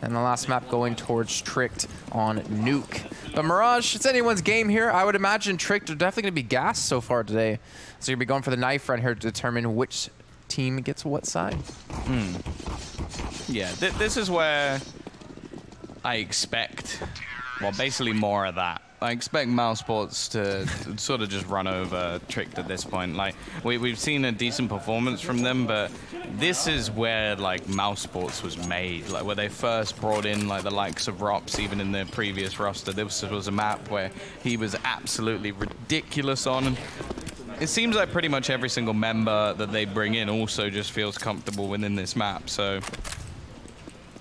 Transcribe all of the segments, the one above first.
And the last map going towards Tricked on Nuke. But Mirage, it's anyone's game here. I would imagine Tricked are definitely going to be gassed so far today. So you'll be going for the knife run here to determine which team gets what side. Yeah, this is where I expect, well, basically more of that. I expect mousesports to sort of just run over Tricked at this point. Like, we've seen a decent performance from them, but this is where, like, mousesports was made. Like, where they first brought in, like, the likes of Rops, even in their previous roster. This was a map where he was absolutely ridiculous on. It seems like pretty much every single member that they bring in also just feels comfortable within this map. So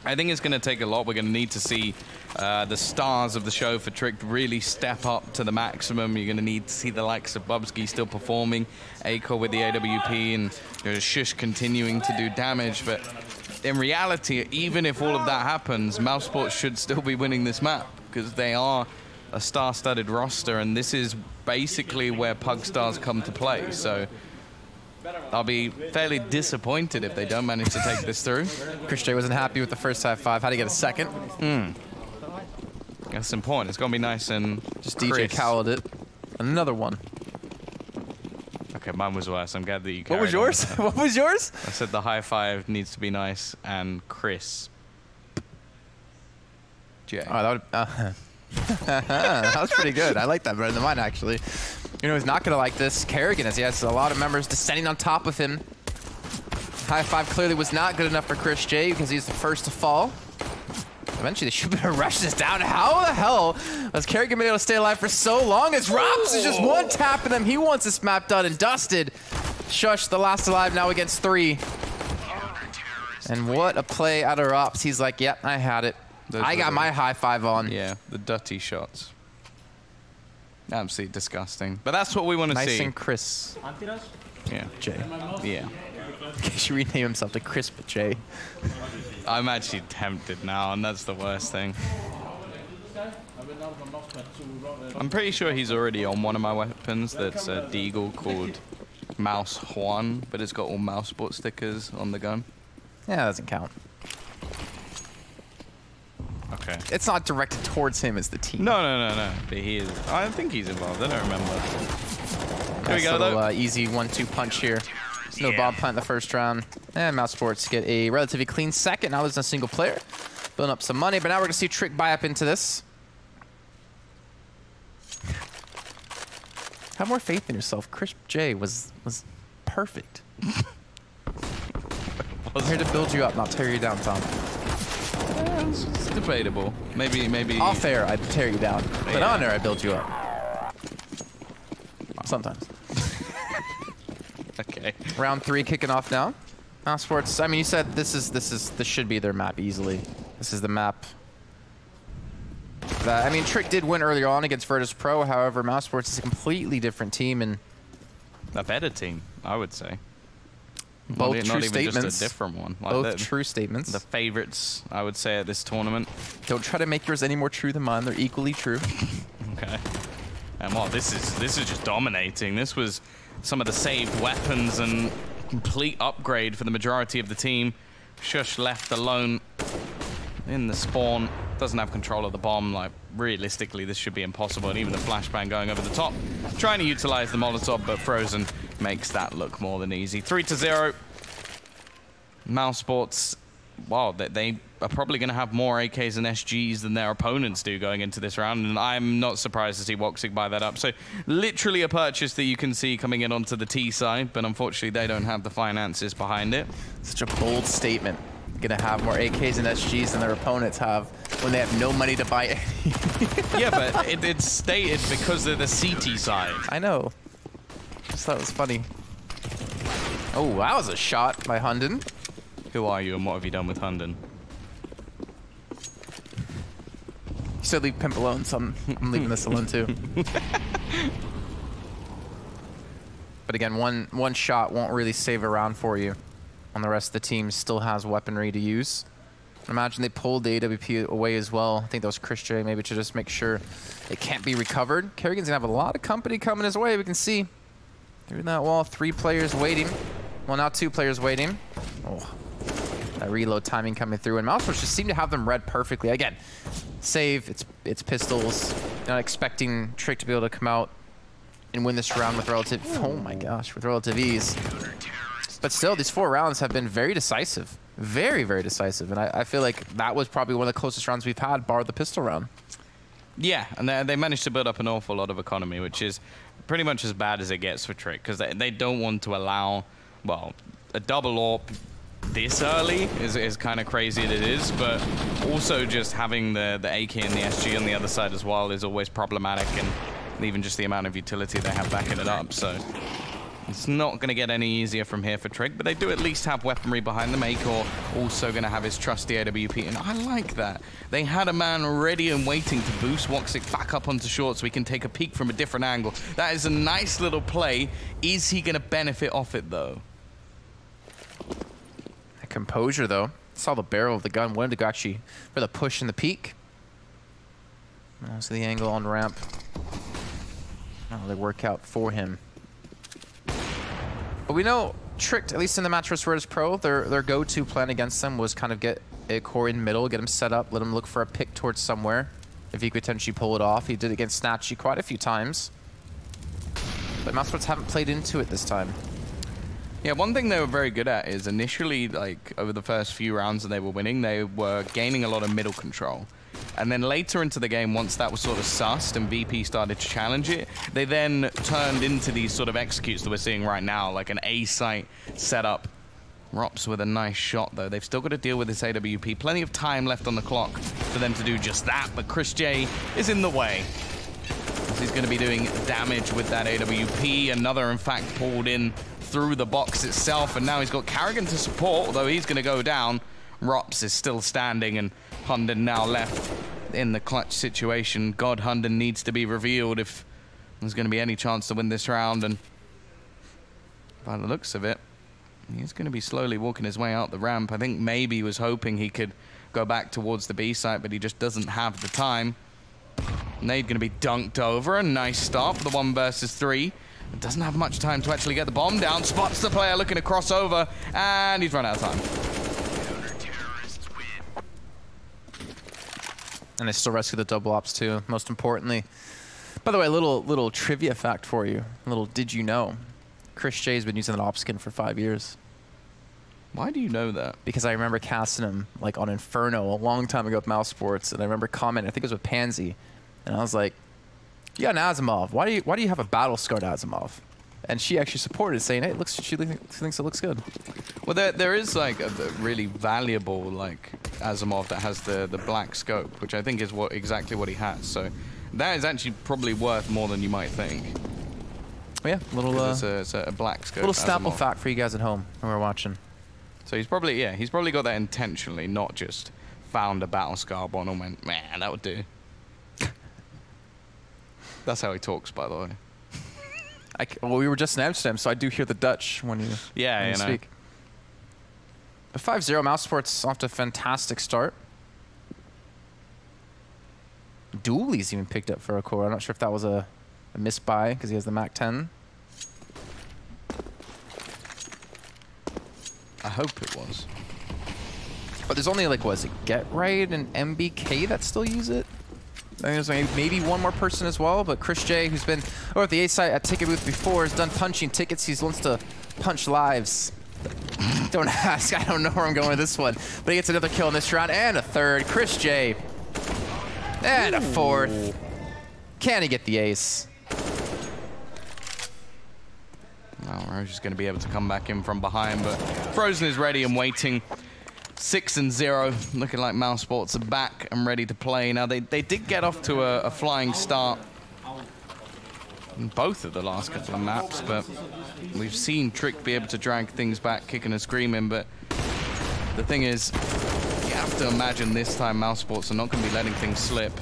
I think it's going to take a lot. We're going to need to see the stars of the show for Tricked really step up to the maximum. You're going to need to see the likes of Bubsky still performing, Aiko with the AWP, and Shush continuing to do damage. But in reality, even if all of that happens, mousesports should still be winning this map because they are a star-studded roster, and this is basically where Pugstars come to play. So I'll be fairly disappointed if they don't manage to take this through. Chris J wasn't happy with the first high five. Had to get a second. That's important. It's going to be nice and just crisp. DJ Khaled it. Another one. Okay, mine was worse. I'm glad that you What was yours? What was yours? I said the high five needs to be nice and crisp. Jay. Oh, that would, that was pretty good. I like that better than mine, actually. You know who's not going to like this? Kerrigan, as he has a lot of members descending on top of him. High five clearly was not good enough for Chris J because he's the first to fall. Eventually, they should be able to rush this down. How the hell has Kerrigan been able to stay alive for so long? As Rops is just one tapping them. He wants this map done and dusted. Shush, the last alive now against 3. And what a play out of Rops. He's like, yep, I had it. I got my high five on. Yeah, the dirty shots. Absolutely disgusting. But that's what we want to see. Nice and Chris. Yeah. J. Yeah. He should rename himself to Crisp J. I'm actually tempted now, and that's the worst thing. I'm pretty sure he's already on one of my weapons that's a Deagle called Mouse Juan, but it's got all mousesports stickers on the gun. Yeah, that doesn't count. Okay. It's not directed towards him as the team. No. But he is. I think he's involved. I don't remember. Here we go, though. Easy 1-2 punch here. No bomb plant in the first round. And mousesports get a relatively clean second. Now there's a single player. Building up some money, but now we're going to see Trick buy up into this. Have more faith in yourself. Chris J was perfect. I'm here to build you up, not tear you down, Tom. It's debatable. Maybe. Off air, I'd tear you down. But on air, I build you up. Sometimes. Okay. Round 3 kicking off now. mousesports. I mean, you said this should be their map easily. This is the map. I mean, Trick did win earlier on against Virtus Pro. However, mousesports is a completely different team and a better team, I would say. Both true not even statements. Just a different one. Like both true statements. The favorites, I would say, at this tournament. Don't try to make yours any more true than mine. They're equally true. Okay. And well, this is just dominating. This was some of the saved weapons and complete upgrade for the majority of the team. Shush left alone in the spawn. Doesn't have control of the bomb. Like, realistically, this should be impossible. And even the flashbang going over the top. Trying to utilize the Molotov, but Frozen makes that look more than easy. 3-0. mousesports, wow, they are probably going to have more AKs and SGs than their opponents do going into this round, and I'm not surprised to see Woxic buy that up. So literally a purchase that you can see coming in onto the T side, but unfortunately they don't have the finances behind it. Such a bold statement. Going to have more AKs and SGs than their opponents have when they have no money to buy any. Yeah, but it's stated because they're the CT side. I know. Just thought it was funny. Oh, that was a shot by Hunden. Who are you and what have you done with Hunden? You said leave Pimp alone, so I'm leaving this alone too. But again, one shot won't really save a round for you. On the rest of the team still has weaponry to use. Imagine they pulled the AWP away as well. I think that was Chris J, maybe to just make sure it can't be recovered. Kerrigan's gonna have a lot of company coming his way. We can see through that wall, 3 players waiting. Well, now 2 players waiting. Oh. That reload timing coming through, and Mousesports just seem to have them read perfectly. Again, save, it's pistols. Not expecting Trick to be able to come out and win this round with relative, oh my gosh, with relative ease. But still, these 4 rounds have been very decisive. Very, very decisive. And I feel like that was probably one of the closest rounds we've had, bar the pistol round. Yeah, and they managed to build up an awful lot of economy, which is pretty much as bad as it gets for Trick, because they don't want to allow, well, a double AWP this early is kind of crazy that it is, but also just having the AK and the SG on the other side as well is always problematic, and even just the amount of utility they have backing it up. So it's not going to get any easier from here for Trick, but they do at least have weaponry behind them. Acor also going to have his trusty AWP, and I like that. They had a man ready and waiting to boost Woxic back up onto short so he can take a peek from a different angle. That is a nice little play. Is he going to benefit off it, though? That composure, though. Saw the barrel of the gun. Wanted to go actually for the push in the peak. Also the angle on ramp. Oh, they work out for him. But we know Tricked, at least in the match versus Virtus Pro, their go-to plan against them was kind of get a core in middle, get him set up, let him look for a pick towards somewhere. If he could potentially pull it off. He did it against Snatchy quite a few times. But Mousesports haven't played into it this time. Yeah, one thing they were very good at is initially, like, over the first few rounds that they were winning, they were gaining a lot of middle control. And then later into the game, once that was sort of sussed and VP started to challenge it, they then turned into these sort of executes that we're seeing right now, like an A-site setup. Rops with a nice shot, though. They've still got to deal with this AWP. Plenty of time left on the clock for them to do just that, but Chris J is in the way. He's going to be doing damage with that AWP. Another, in fact, pulled in through the box itself, and now he's got Karrigan to support, although he's going to go down. Rops is still standing, and Hunden now left in the clutch situation. God, Hunden needs to be revealed if there's going to be any chance to win this round, and by the looks of it, he's going to be slowly walking his way out the ramp. I think maybe he was hoping he could go back towards the B site, but he just doesn't have the time. Nade going to be dunked over. A nice start for the 1 versus 3. Doesn't have much time to actually get the bomb down. Spots the player looking to cross over, and he's run out of time. And they still rescue the double ops too, most importantly. By the way, a little trivia fact for you. A little did you know? Chris J's been using that op skin for 5 years. Why do you know that? Because I remember casting him like on Inferno a long time ago with Mousesports, and I remember commenting, I think it was with Pansy, and I was like, you got an Asimov. Why do you have a battle scarred Asimov? And she actually supported, saying, hey, she thinks it looks good. Well, there is like a really valuable like Asimov that has the black scope, which I think is exactly what he has. So that is actually probably worth more than you might think. Yeah, it's a black scope. Little Snapple fact for you guys at home when we're watching. So he's probably got that intentionally, not just found a battle scar one and went, man, that would do. That's how he talks, by the way. Well, we were just in Amsterdam, so I do hear the Dutch when you speak. But 5-0, Mousesports off to a fantastic start. Dooley's even picked up for a core. I'm not sure if that was a misbuy because he has the MAC-10. I hope it was. But there's only like, was it Get Right and MBK that still use it? I think there's maybe one more person as well, but Chris J, who's been over at the A site at Ticket Booth before, has done punching tickets. He wants to punch lives. Don't ask. I don't know where I'm going with this one. But he gets another kill in this round and a third. Chris J. And a fourth. Can he get the ace? Well, Roche is going to be able to come back in from behind, but Frozen is ready and waiting. 6-0, looking like Mousesports are back and ready to play. Now, they did get off to a flying start in both of the last couple of maps, but we've seen Trick be able to drag things back, kicking and screaming, but the thing is, you have to imagine this time Mousesports are not going to be letting things slip.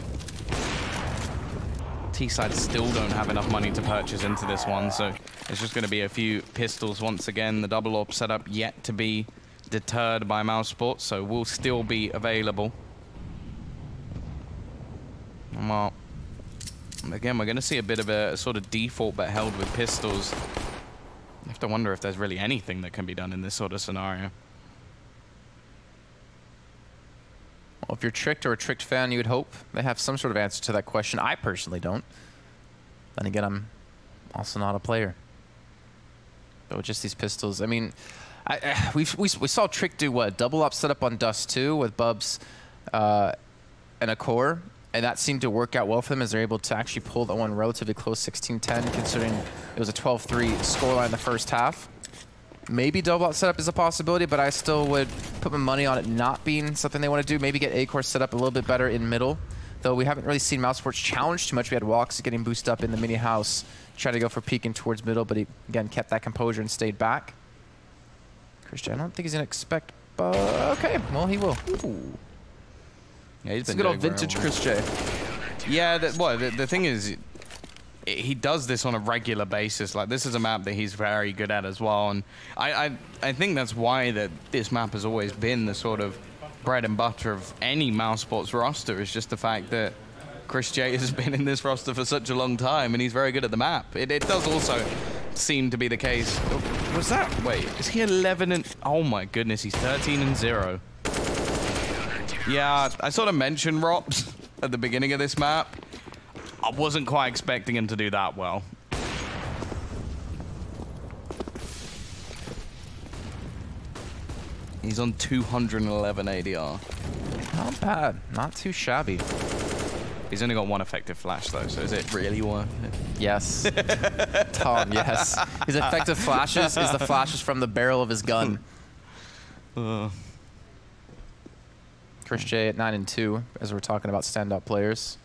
T-side still don't have enough money to purchase into this one, so it's just going to be a few pistols once again. The double AWP setup yet to be deterred by Mousesports, so will still be available. Well, again, we're going to see a bit of a sort of default bet held with pistols. You have to wonder if there's really anything that can be done in this sort of scenario. Well, if you're Tricked or a Tricked fan, you would hope they have some sort of answer to that question. I personally don't. Then again, I'm also not a player. But with just these pistols, I mean, we saw Trick do what, double up setup on Dust 2 with Bubs and a core, and that seemed to work out well for them as they're able to actually pull that one relatively close 16-10, considering it was a 12-3 scoreline in the first half. Maybe double up setup is a possibility, but I still would put my money on it not being something they want to do. Maybe get A-Core set up a little bit better in middle, though we haven't really seen Mousesports challenge too much. We had Walks getting boosted up in the mini house, trying to go for peeking towards middle, but he, again, kept that composure and stayed back. Christian, I don't think he's going to expect, but okay, well, he will. Ooh. Yeah, he's it's a good old vintage Chris J. Yeah, the thing is, he does this on a regular basis. Like, this is a map that he's very good at as well, and I think that's why that this map has always been the sort of bread and butter of any Mousesports roster, is just the fact that Chris J has been in this roster for such a long time, and he's very good at the map. It does also seem to be the case. Was that? Wait, is he 11 and... Oh my goodness, he's 13 and 0. Yeah, I sort of mentioned Rops at the beginning of this map. I wasn't quite expecting him to do that well. He's on 211 ADR. Not bad. Not too shabby. He's only got one effective flash, though, so is it really worth it? Yes. Tom, yes. His effective flashes is the flashes from the barrel of his gun. Chris J at 9 and 2, as we're talking about standout players.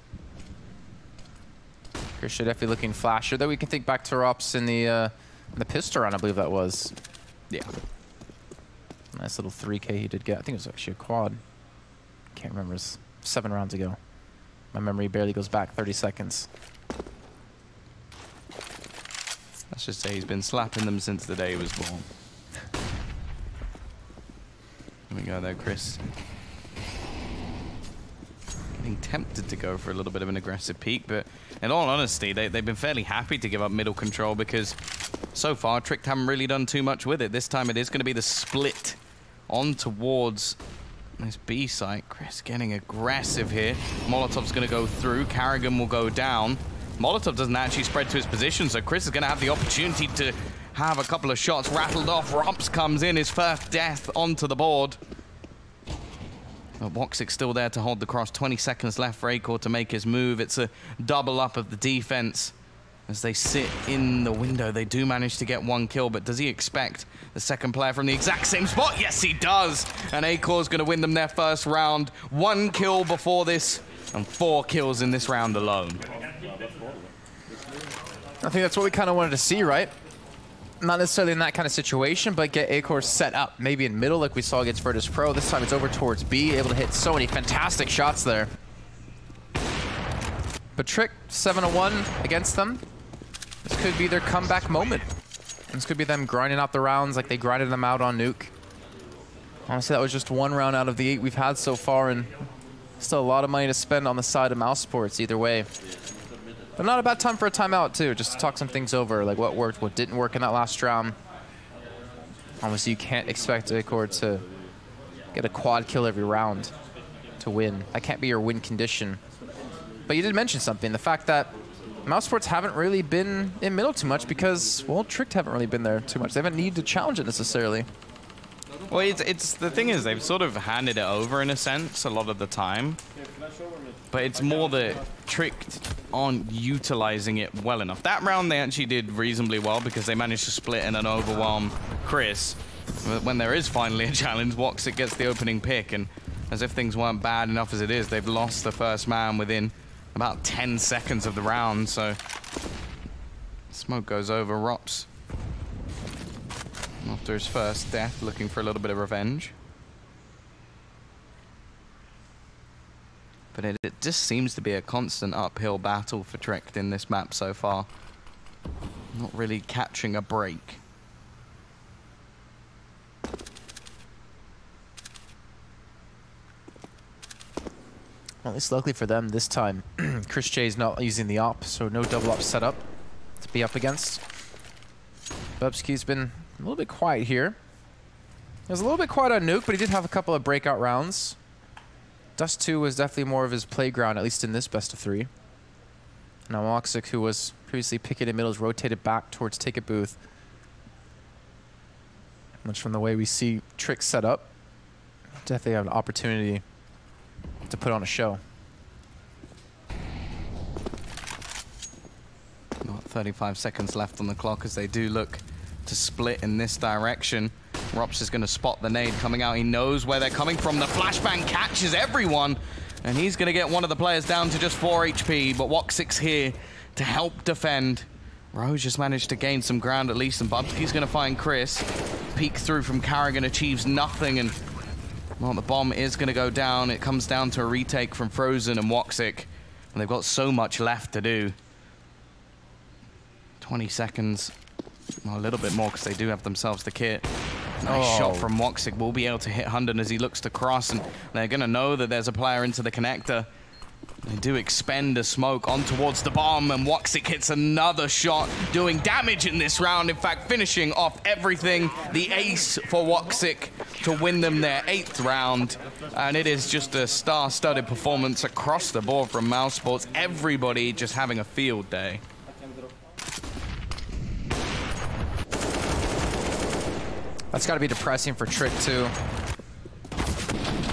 Chris J definitely looking flasher, though we can think back to Rops in the pistol round, I believe that was. Yeah. Nice little 3K he did get. I think it was actually a quad. Can't remember. It was 7 rounds ago. My memory barely goes back 30 seconds. Let's just say he's been slapping them since the day he was born. Here we go there, Chris. Getting tempted to go for a little bit of an aggressive peek, but in all honesty, they've been fairly happy to give up middle control because so far, Tricked haven't really done too much with it. This time it is going to be the split on towards this B site. Chris getting aggressive here. Molotov's going to go through. Karrigan will go down. Molotov doesn't actually spread to his position, so Chris is going to have the opportunity to have a couple of shots rattled off. Rops comes in, his first death onto the board. Woxic still there to hold the cross. 20 seconds left for A-Core to make his move. It's a double up of the defense. As they sit in the window, they do manage to get 1 kill, but does he expect the second player from the exact same spot? Yes, he does. And A-Core's going to win them their first round. 1 kill before this, and 4 kills in this round alone. I think that's what we kind of wanted to see, right? Not necessarily in that kind of situation, but get A-Core set up, maybe in middle like we saw against Virtus Pro. This time it's over towards B, able to hit so many fantastic shots there. But Trick, 7-1 against them. This could be their comeback moment. This could be them grinding out the rounds like they grinded them out on Nuke. Honestly, that was just 1 round out of the 8 we've had so far, and still a lot of money to spend on the side of Mousesports either way. But not a bad time for a timeout, too, just to talk some things over, like what worked, what didn't work in that last round. Obviously, you can't expect A-Core to get a quad kill every round to win. That can't be your win condition. But you did mention something, the fact that Mousesports haven't really been in middle too much because, well, Tricked haven't really been there too much. They haven't needed to challenge it necessarily. Well, it's the thing is, they've sort of handed it over in a sense a lot of the time. But it's more that Tricked aren't utilizing it well enough. That round they actually did reasonably well because they managed to split and then overwhelm Chris. But when there is finally a challenge, Woxic gets the opening pick, and as if things weren't bad enough as it is, they've lost the first man within about 10 seconds of the round, so smoke goes over Rops after his first death, looking for a little bit of revenge. But it just seems to be a constant uphill battle for Tricked in this map so far. Not really catching a break. At least luckily for them this time, Chris J's not using the op, so no double op setup to be up against. Bubsky's been a little bit quiet here. He was a little bit quiet on Nuke, but he did have a couple of breakout rounds. Dust 2 was definitely more of his playground, at least in this best of 3. Now Woxic, who was previously picking in middle, is rotated back towards Ticket Booth. Much from the way we see Trick set up, definitely have an opportunity to put on a show. 35 seconds left on the clock as they do look to split in this direction. Rops is going to spot the nade coming out. He knows where they're coming from. The flashbang catches everyone, and he's going to get one of the players down to just 4 HP, but Woxic's here to help defend. Rose just managed to gain some ground at least, and Bubsky's going to find Chris. Peek through from Karrigan achieves nothing, and well, the bomb is going to go down. It comes down to a retake from Frozen and Woxic, and they've got so much left to do. 20 seconds, well, a little bit more because they do have themselves the kit. Nice shot from Woxic. Will be able to hit Hunden as he looks to cross, and they're going to know that there's a player into the connector. They do expend a smoke on towards the bomb, and Woxic hits another shot, doing damage in this round. In fact, finishing off everything. The ace for Woxic to win them their 8th round. And it is just a star-studded performance across the board from mousesports. Everybody just having a field day. That's got to be depressing for Trick, too.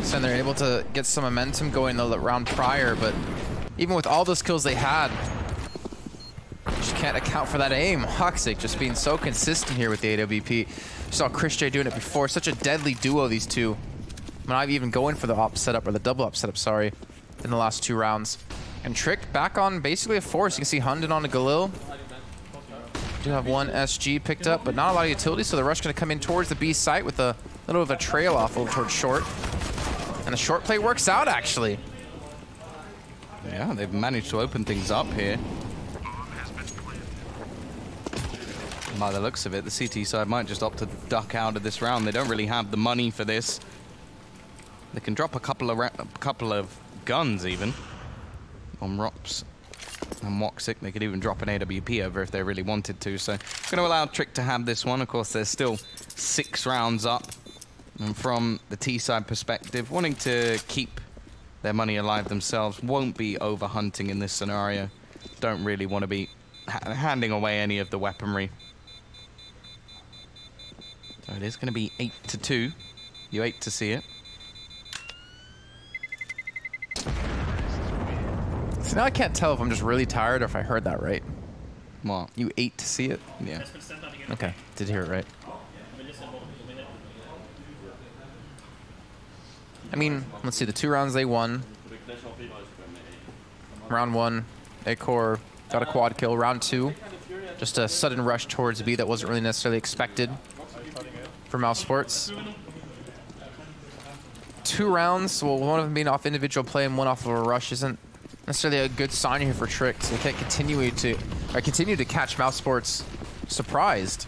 So they're able to get some momentum going the round prior, but even with all those kills they had, just can't account for that aim. Woxic just being so consistent here with the AWP. You saw Chris J doing it before. Such a deadly duo, these two. Not even going for the op setup, or the double op setup, sorry, in the last 2 rounds. And Trick back on basically a force. You can see Hunden on a Galil. Do have 1 SG picked up, but not a lot of utility, so the rush going to come in towards the B site with a little bit of a trail off over towards short. And the short play works out, actually. Yeah, they've managed to open things up here. By the looks of it, the CT side might just opt to duck out of this round. They don't really have the money for this. They can drop a couple of guns, even, on Rops and Woxic. They could even drop an AWP over if they really wanted to. So going to allow Trick to have this one. Of course, there's still 6 rounds up. And from the T-side perspective, wanting to keep their money alive themselves, won't be over-hunting in this scenario. Don't really want to be handing away any of the weaponry. So it is going to be 8-2. You hate to see it. So now I can't tell if I'm just really tired or if I heard that right. What? You ate to see it? Yeah. Okay, did hear it right. I mean, let's see, the 2 rounds they won. Round 1, Acor got a quad kill. Round 2, just a sudden rush towards B that wasn't really necessarily expected for mousesports. 2 rounds, well, one of them being off individual play and one off of a rush isn't necessarily a good sign here for Trick. So they can't continue to catch mousesports surprised.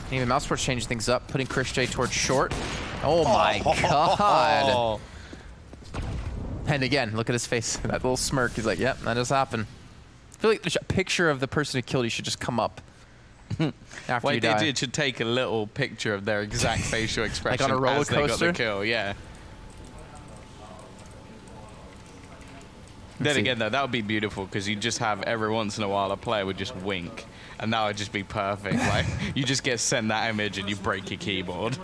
And even mousesports changing things up, putting Chris J towards short. Oh my god. And again, look at his face. That little smirk. He's like, yep, that just happened. I feel like a picture of the person who killed you should just come up after you die. They should take a little picture of their exact facial expression like on a roller as coaster? they got the kill, yeah. Then again, though, that would be beautiful because you just have every once in a while a player would just wink, and that would just be perfect. Like, you just get sent that image and you break your keyboard.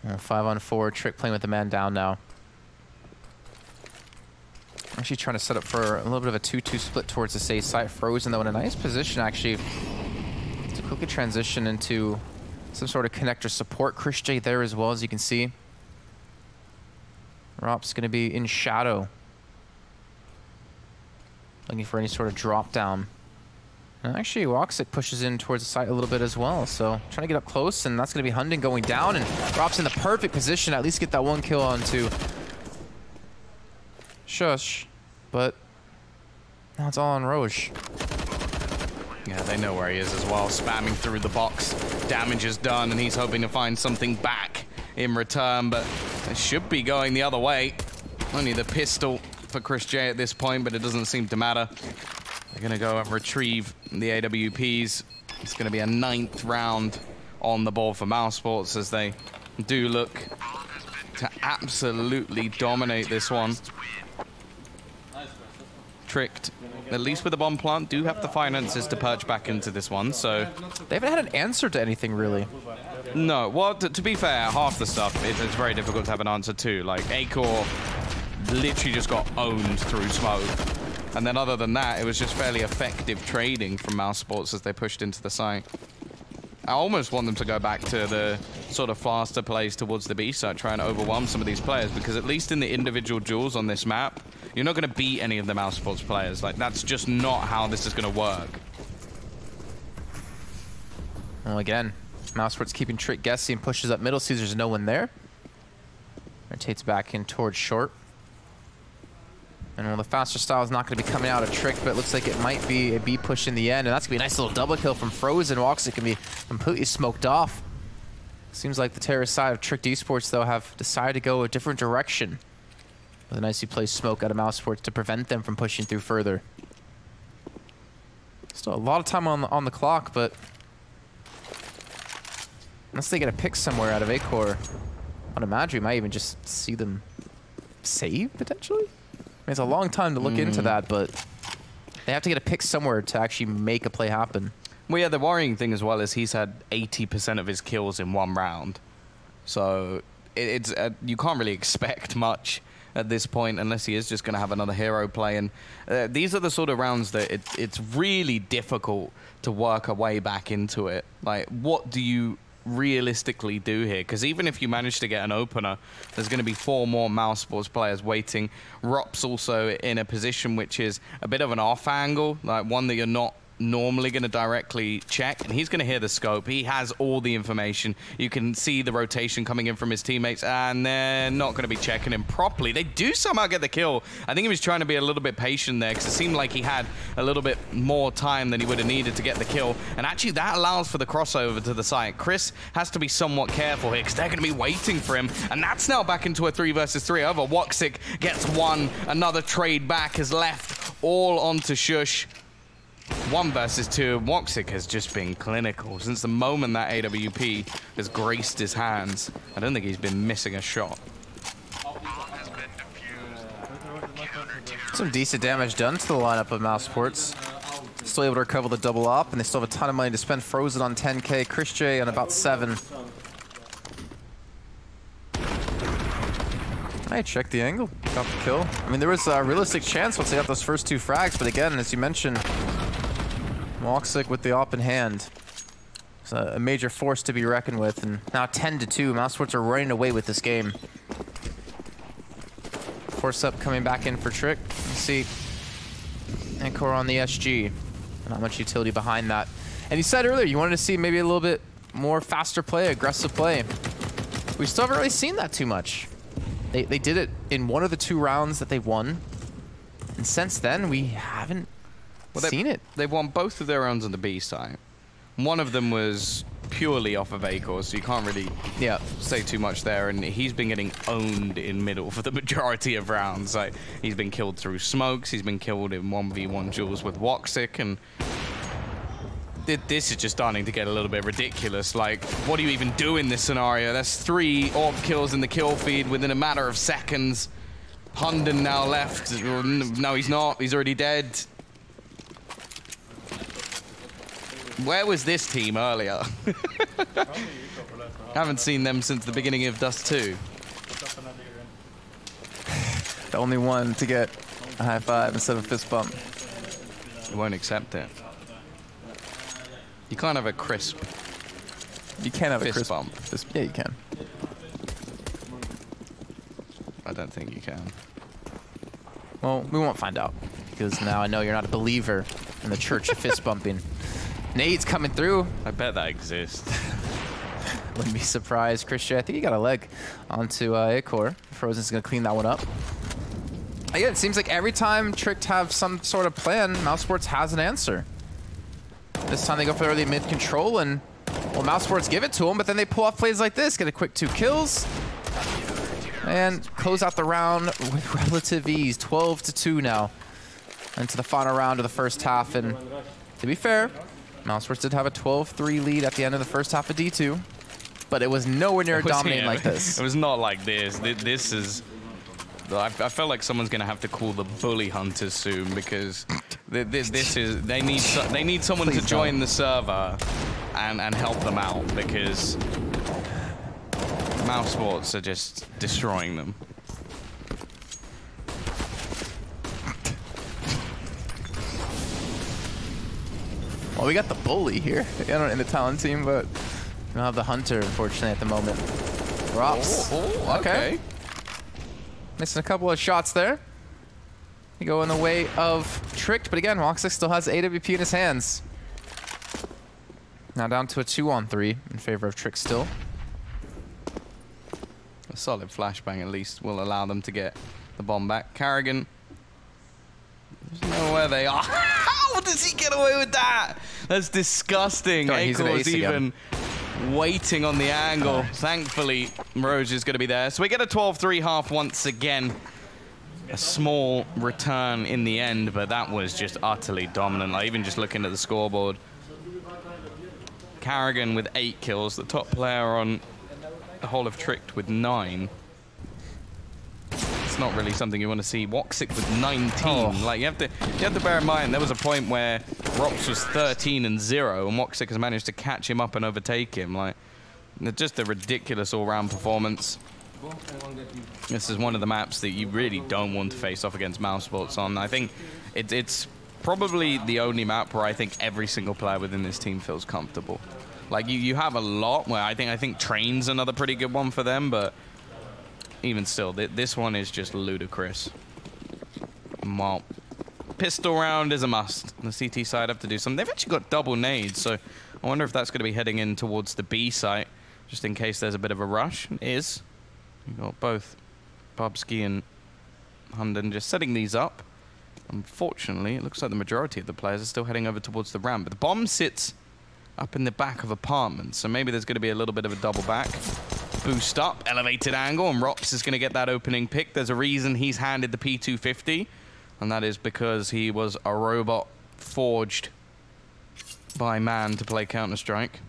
5-on-4, Trick playing with the man down now. Actually trying to set up for a little bit of a 2-2 split towards the safe side. Frozen, though, in a nice position, actually, to quickly transition into some sort of connector support. Chris J there as well, as you can see. Rop's going to be in shadow, looking for any sort of drop down. And actually, Woxic pushes in towards the site a little bit as well, so trying to get up close, and that's going to be Hunden going down, and Rop's in the perfect position to at least get that 1 kill onto Shush, but now it's all on Roche. Yeah, they know where he is as well, spamming through the box. Damage is done, and he's hoping to find something back in return, but it should be going the other way. Only the pistol for Chris J at this point, but it doesn't seem to matter. They're going to go and retrieve the AWPs. It's going to be a 9th round on the board for mousesports as they do look to absolutely dominate this one. Tricked, at least with the bomb plant, do have the finances to perch back into this one, so... They haven't had an answer to anything, really. No, well, to be fair, half the stuff, it's very difficult to have an answer to. Like, Acor literally just got owned through smoke. And then other than that, it was just fairly effective trading from mousesports as they pushed into the site. I almost want them to go back to the sort of faster plays towards the B side, try and overwhelm some of these players, because at least in the individual duels on this map, you're not going to beat any of the mousesports players. Like, that's just not how this is going to work. Well, again, mousesports keeping Trick guessing, pushes up middle, sees there's no one there. Rotates back in towards short. And well, the faster style is not going to be coming out of Trick, but it looks like it might be a B push in the end. And that's going to be a nice little double kill from Frozen. Woxic can be completely smoked off. Seems like the terrorist side of Trick Esports, though, have decided to go a different direction. With a nicely placed smoke out of mousesports to prevent them from pushing through further. Still a lot of time on the clock, but unless they get a pick somewhere out of Acor, I'd imagine we might even just see them save, potentially? I mean, it's a long time to look into that, but they have to get a pick somewhere to actually make a play happen. Well, yeah, the worrying thing as well is he's had 80% of his kills in one round. So it's you can't really expect much at this point unless he is just going to have another hero play. And these are the sort of rounds that it's really difficult to work a way back into it. Like, what do you realistically do here? Because even if you manage to get an opener, there's going to be 4 more mousesports players waiting. Rop's also in a position which is a bit of an off angle, like one that you're not normally going to directly check, and he's going to hear the scope. He has all the information. You can see the rotation coming in from his teammates, and they're not going to be checking him properly. They do somehow get the kill. I think he was trying to be a little bit patient there, because it seemed like he had a little bit more time than he would have needed to get the kill, and actually that allows for the crossover to the site. Chris has to be somewhat careful here, because they're going to be waiting for him, and that's now back into a 3 versus 3 over. Woxic gets one. Another trade back is left all onto Sjuush. 1 versus 2. Woxic has just been clinical since the moment that AWP has graced his hands. I don't think he's been missing a shot. Some decent damage done to the lineup of mousesports. Still able to recover the double up, and they still have a ton of money to spend. Frozen on 10K, Chris J on about 7. Hey, check the angle. Got the kill. I mean, there was a realistic chance once they got those first 2 frags, but again, as you mentioned, Woxic with the op in hand. It's a major force to be reckoned with, and now 10-2. mousesports are running away with this game. Force up coming back in for Trick. You see Acor on the SG. Not much utility behind that. And you said earlier you wanted to see maybe a little bit more faster play, aggressive play. We still haven't really seen that too much. They did it in 1 of the 2 rounds that they won. And since then, we haven't seen it. They won both of their rounds on the B side. One of them was purely off of Acor, so you can't really say too much there. And he's been getting owned in middle for the majority of rounds. Like, he's been killed through smokes. He's been killed in 1v1 duels with Woxic. And this is just starting to get a little bit ridiculous. Like, what do you even do in this scenario? That's 3 orb kills in the kill feed within a matter of seconds. Hunden now left. No, he's not. He's already dead. Where was this team earlier? Haven't seen them since the beginning of Dust 2. The only one to get a high five instead of a fist bump. You won't accept it. You can't have a crisp. You can't have a crisp bump. Yeah, you can. I don't think you can. Well, we won't find out, because now I know you're not a believer in the church of fist bumping. Nade's coming through. I bet that exists. Wouldn't be surprised. Christian, I think he got a leg onto Acor. Frozen's going to clean that one up. Again, it seems like every time Trick have some sort of plan, mousesports has an answer. This time they go for the early mid control, and well, mousesports give it to them, but then they pull off plays like this, get a quick 2 kills, and close out the round with relative ease. 12-2 now into the final round of the first half. And to be fair, mousesports did have a 12-3 lead at the end of the first half of D2, but it was nowhere near dominating like this. It was not like this. This is... I feel like someone's going to have to call the bully hunters soon, because this is... They need someone to join the server and help them out, because mousesports are just destroying them. Well, we got the bully here in the talent team, but we don't have the hunter, unfortunately, at the moment. Rops. Okay. Missing a couple of shots there. They go in the way of Tricked, but again, Woxic still has AWP in his hands. Now down to a 2-on-3 in favor of Tricked still. A solid flashbang at least will allow them to get the bomb back. Karrigan doesn't know where they are. How does he get away with that? That's disgusting. Acor's even waiting on the angle. Thankfully, Moroge is going to be there. So we get a 12-3 half once again. A small return in the end, but that was just utterly dominant. Like, even just looking at the scoreboard. Karrigan with 8 kills, the top player on the whole of Tricked with 9. It's not really something you want to see. Woxic with 19. Like, you have to bear in mind there was a point where ropz was 13-0, and Woxic has managed to catch him up and overtake him. Like, just a ridiculous all-round performance. This is one of the maps that you really don't want to face off against mousesports on. I think it's probably the only map where I think every single player within this team feels comfortable. Like, you have a lot where I think Train's another pretty good one for them, but even still, this one is just ludicrous. Well, pistol round is a must. The CT side have to do something. They've actually got double nades, so I wonder if that's going to be heading in towards the B site, just in case there's a bit of a rush. It is. You've got both Bubsky and Hunden just setting these up. Unfortunately, it looks like the majority of the players are still heading over towards the ramp, but the bomb sits up in the back of apartments, so maybe there's going to be a little bit of a double back. Boost up, elevated angle, and ropz is going to get that opening pick. There's a reason he's handed the P250, and that is because he was a robot forged by man to play Counter-Strike.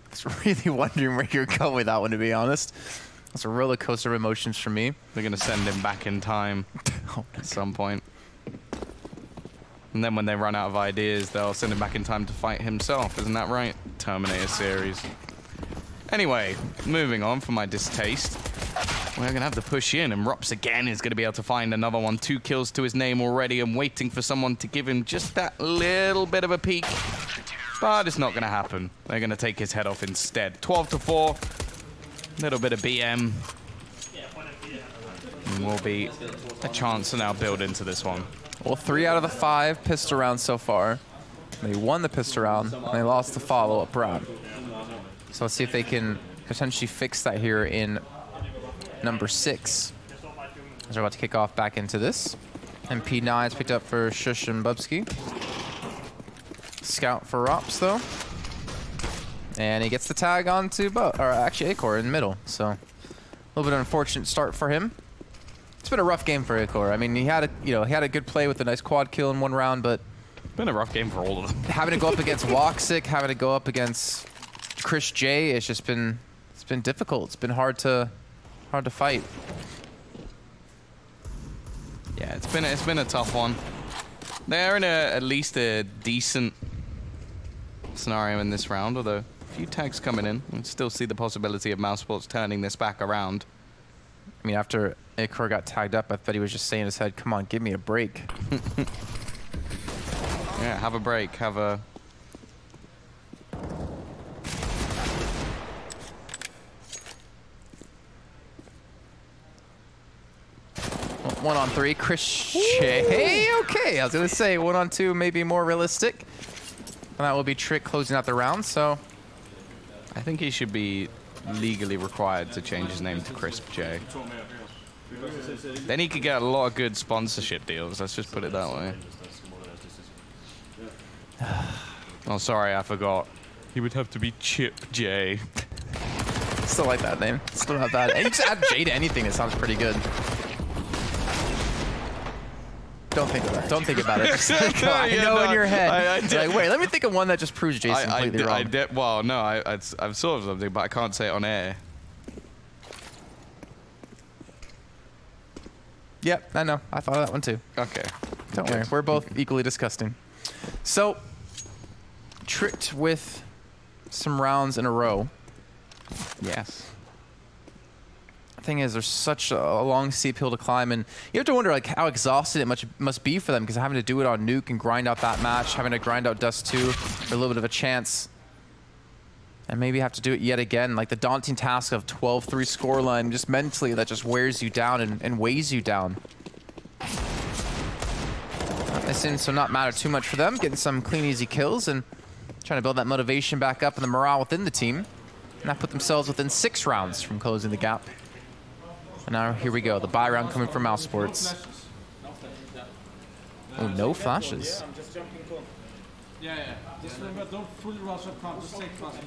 I was really wondering where you're going with that one, to be honest. That's a roller coaster of emotions for me. They're going to send him back in time at some point. And then when they run out of ideas, they'll send him back in time to fight himself. Isn't that right? Terminator series. Anyway, moving on from my distaste. We're going to have to push in, and ropz again is going to be able to find another one. 2 kills to his name already, and waiting for someone to give him just that little bit of a peek. But it's not going to happen. They're going to take his head off instead. 12-4. Little bit of BM. And will be a chance to now build into this one. Well, 3 out of the 5 pistol rounds so far. They won the pistol round, and they lost the follow-up round. So let's see if they can potentially fix that here in number 6. As we're about to kick off back into this. And P9 is picked up for Sjuush and Bubsky. Scout for ropz, though. And he gets the tag onto actually Acor in the middle. So a little bit of an unfortunate start for him. It's been a rough game for Acor. I mean, he had a good play with a nice quad kill in one round, but it's been a rough game for all of them. Having to go up against Woxic, having to go up against Chris J, it's been difficult. It's been hard to fight. Yeah, it's been a tough one. They're in at least a decent scenario in this round, although a few tags coming in. We still see the possibility of mousesports turning this back around. I mean, after Acor got tagged up, I thought he was just saying in his head, come on, give me a break. Yeah, have a break, have a... 1-on-3, Chris J. Okay, I was going to say 1-on-2 maybe more realistic. And that will be Trick closing out the round, so... I think he should be legally required to change his name to Crisp J. Then he could get a lot of good sponsorship deals, let's just put it that way. Oh, sorry, I forgot. He would have to be Chip J. Still like that name. Still not bad. And you just add J to anything, it sounds pretty good. Don't think about it. Don't think about it. Just like, No, I yeah, know no, in your head. I You're like, wait, let me think of one that just proves Jason completely wrong. Well, no, I've thought of something, but I can't say it on air. Yep, I know. I thought of that one too. Okay. Don't worry. We're both equally disgusting. So, tricked with some rounds in a row. Yes. Thing is, there's such a long steep hill to climb, and you have to wonder like how exhausted it must be for them, because having to do it on Nuke and grind out that match, having to grind out Dust 2 for a little bit of a chance, and maybe have to do it yet again, like the daunting task of 12-3 scoreline, just mentally that just wears you down and weighs you down. This seems to not matter too much for them, getting some clean, easy kills and trying to build that motivation back up and the morale within the team, and that put themselves within 6 rounds from closing the gap. And now here we go, the buy round coming from Mousesports. Oh, no flashes. I'm just jumping cool. Yeah. Just remember, don't full rush up front. Just take fast.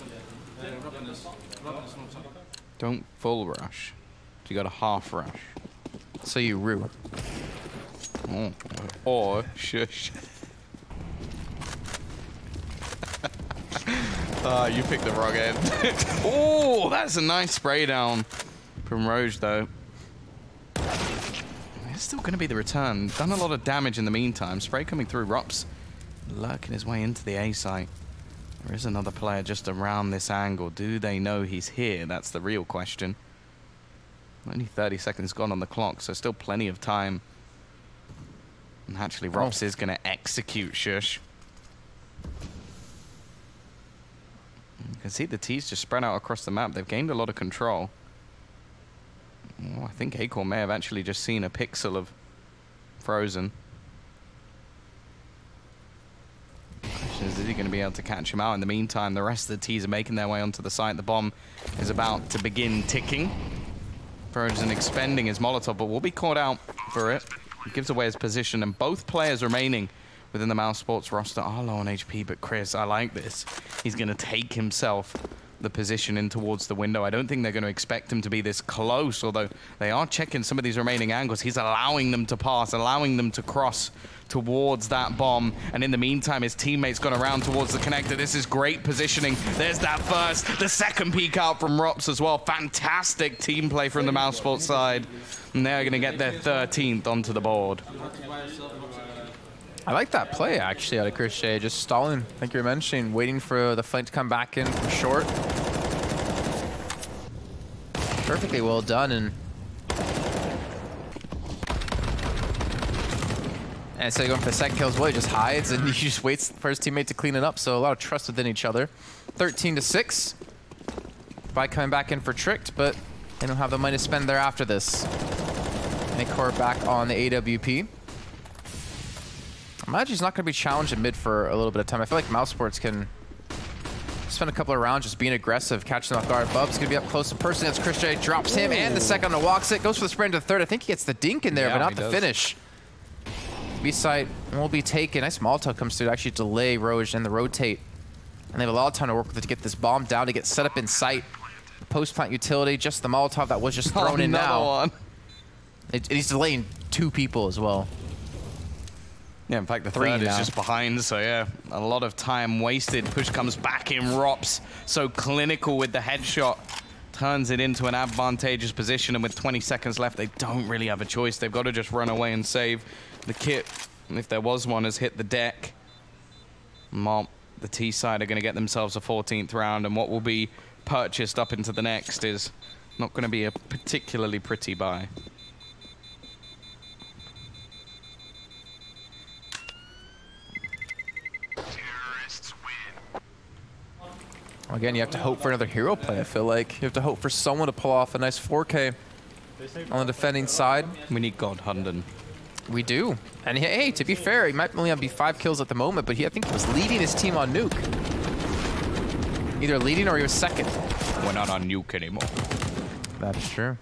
Robin is not something. Don't full rush. You got a half rush. So you rue. Oh. Or shush. You picked the wrong end. Oh, that's a nice spray down from Roge, though. It's still going to be the return. Done a lot of damage in the meantime. Spray coming through. Rops lurking his way into the A site. There is another player just around this angle. Do they know he's here? That's the real question. Only 30 seconds gone on the clock, so still plenty of time. And actually, Rops is going to execute Shush. You can see the T's just spread out across the map. They've gained a lot of control. Oh, I think Acorn may have actually just seen a pixel of Frozen. Question is he going to be able to catch him out? In the meantime, the rest of the T's are making their way onto the site. The bomb is about to begin ticking. Frozen expending his Molotov, but will be caught out for it. He gives away his position, and both players remaining within the Mousesports roster are low on HP, but Chris, I like this. He's going to take himself the position in towards the window. I don't think they're going to expect him to be this close, although they are checking some of these remaining angles. He's allowing them to pass, allowing them to cross towards that bomb, and in the meantime his teammates gone around towards the connector. This is great positioning. There's that first, the second peek out from Rops as well. Fantastic team play from the Mousesports side, and they're going to get their 13th onto the board. I like that play, actually, out of Chris Shea. Just stalling, like you were mentioning, waiting for the flank to come back in from short. Perfectly well done, and instead of going for the second kill as well, he just hides, and he just waits for his teammate to clean it up, so a lot of trust within each other. 13-6. By coming back in for Tricked, but they don't have the money to spend there after this. Acor back on the AWP. I imagine he's not going to be challenged in mid for a little bit of time. I feel like Mousesports can spend a couple of rounds just being aggressive, catching off guard. Bub's going to be up close to person. That's Chris J. Drops him, and the second one walks it. Goes for the sprint to the third. I think he gets the dink in there, but not the finish. B-site will be taken. Nice Molotov comes through to actually delay Roge and the rotate. And they have a lot of time to work with it to get this bomb down, to get set up in sight. Post-plant utility, just the Molotov that was just thrown in now. He's delaying 2 people as well. Yeah, in fact, the third is just behind, so yeah, a lot of time wasted. Push comes back in. Rops, so clinical with the headshot. Turns it into an advantageous position, and with 20 seconds left, they don't really have a choice. They've got to just run away and save. The kit, if there was one, has hit the deck. Mop, the T side are going to get themselves a 14th round, and what will be purchased up into the next is not going to be a particularly pretty buy. Again, you have to hope for another hero play, I feel like. You have to hope for someone to pull off a nice 4K on the defending side. We need God Hunden. We do. And hey, to be fair, he might only be 5 kills at the moment, but I think he was leading his team on Nuke. Either leading or he was second. We're not on Nuke anymore. That is true.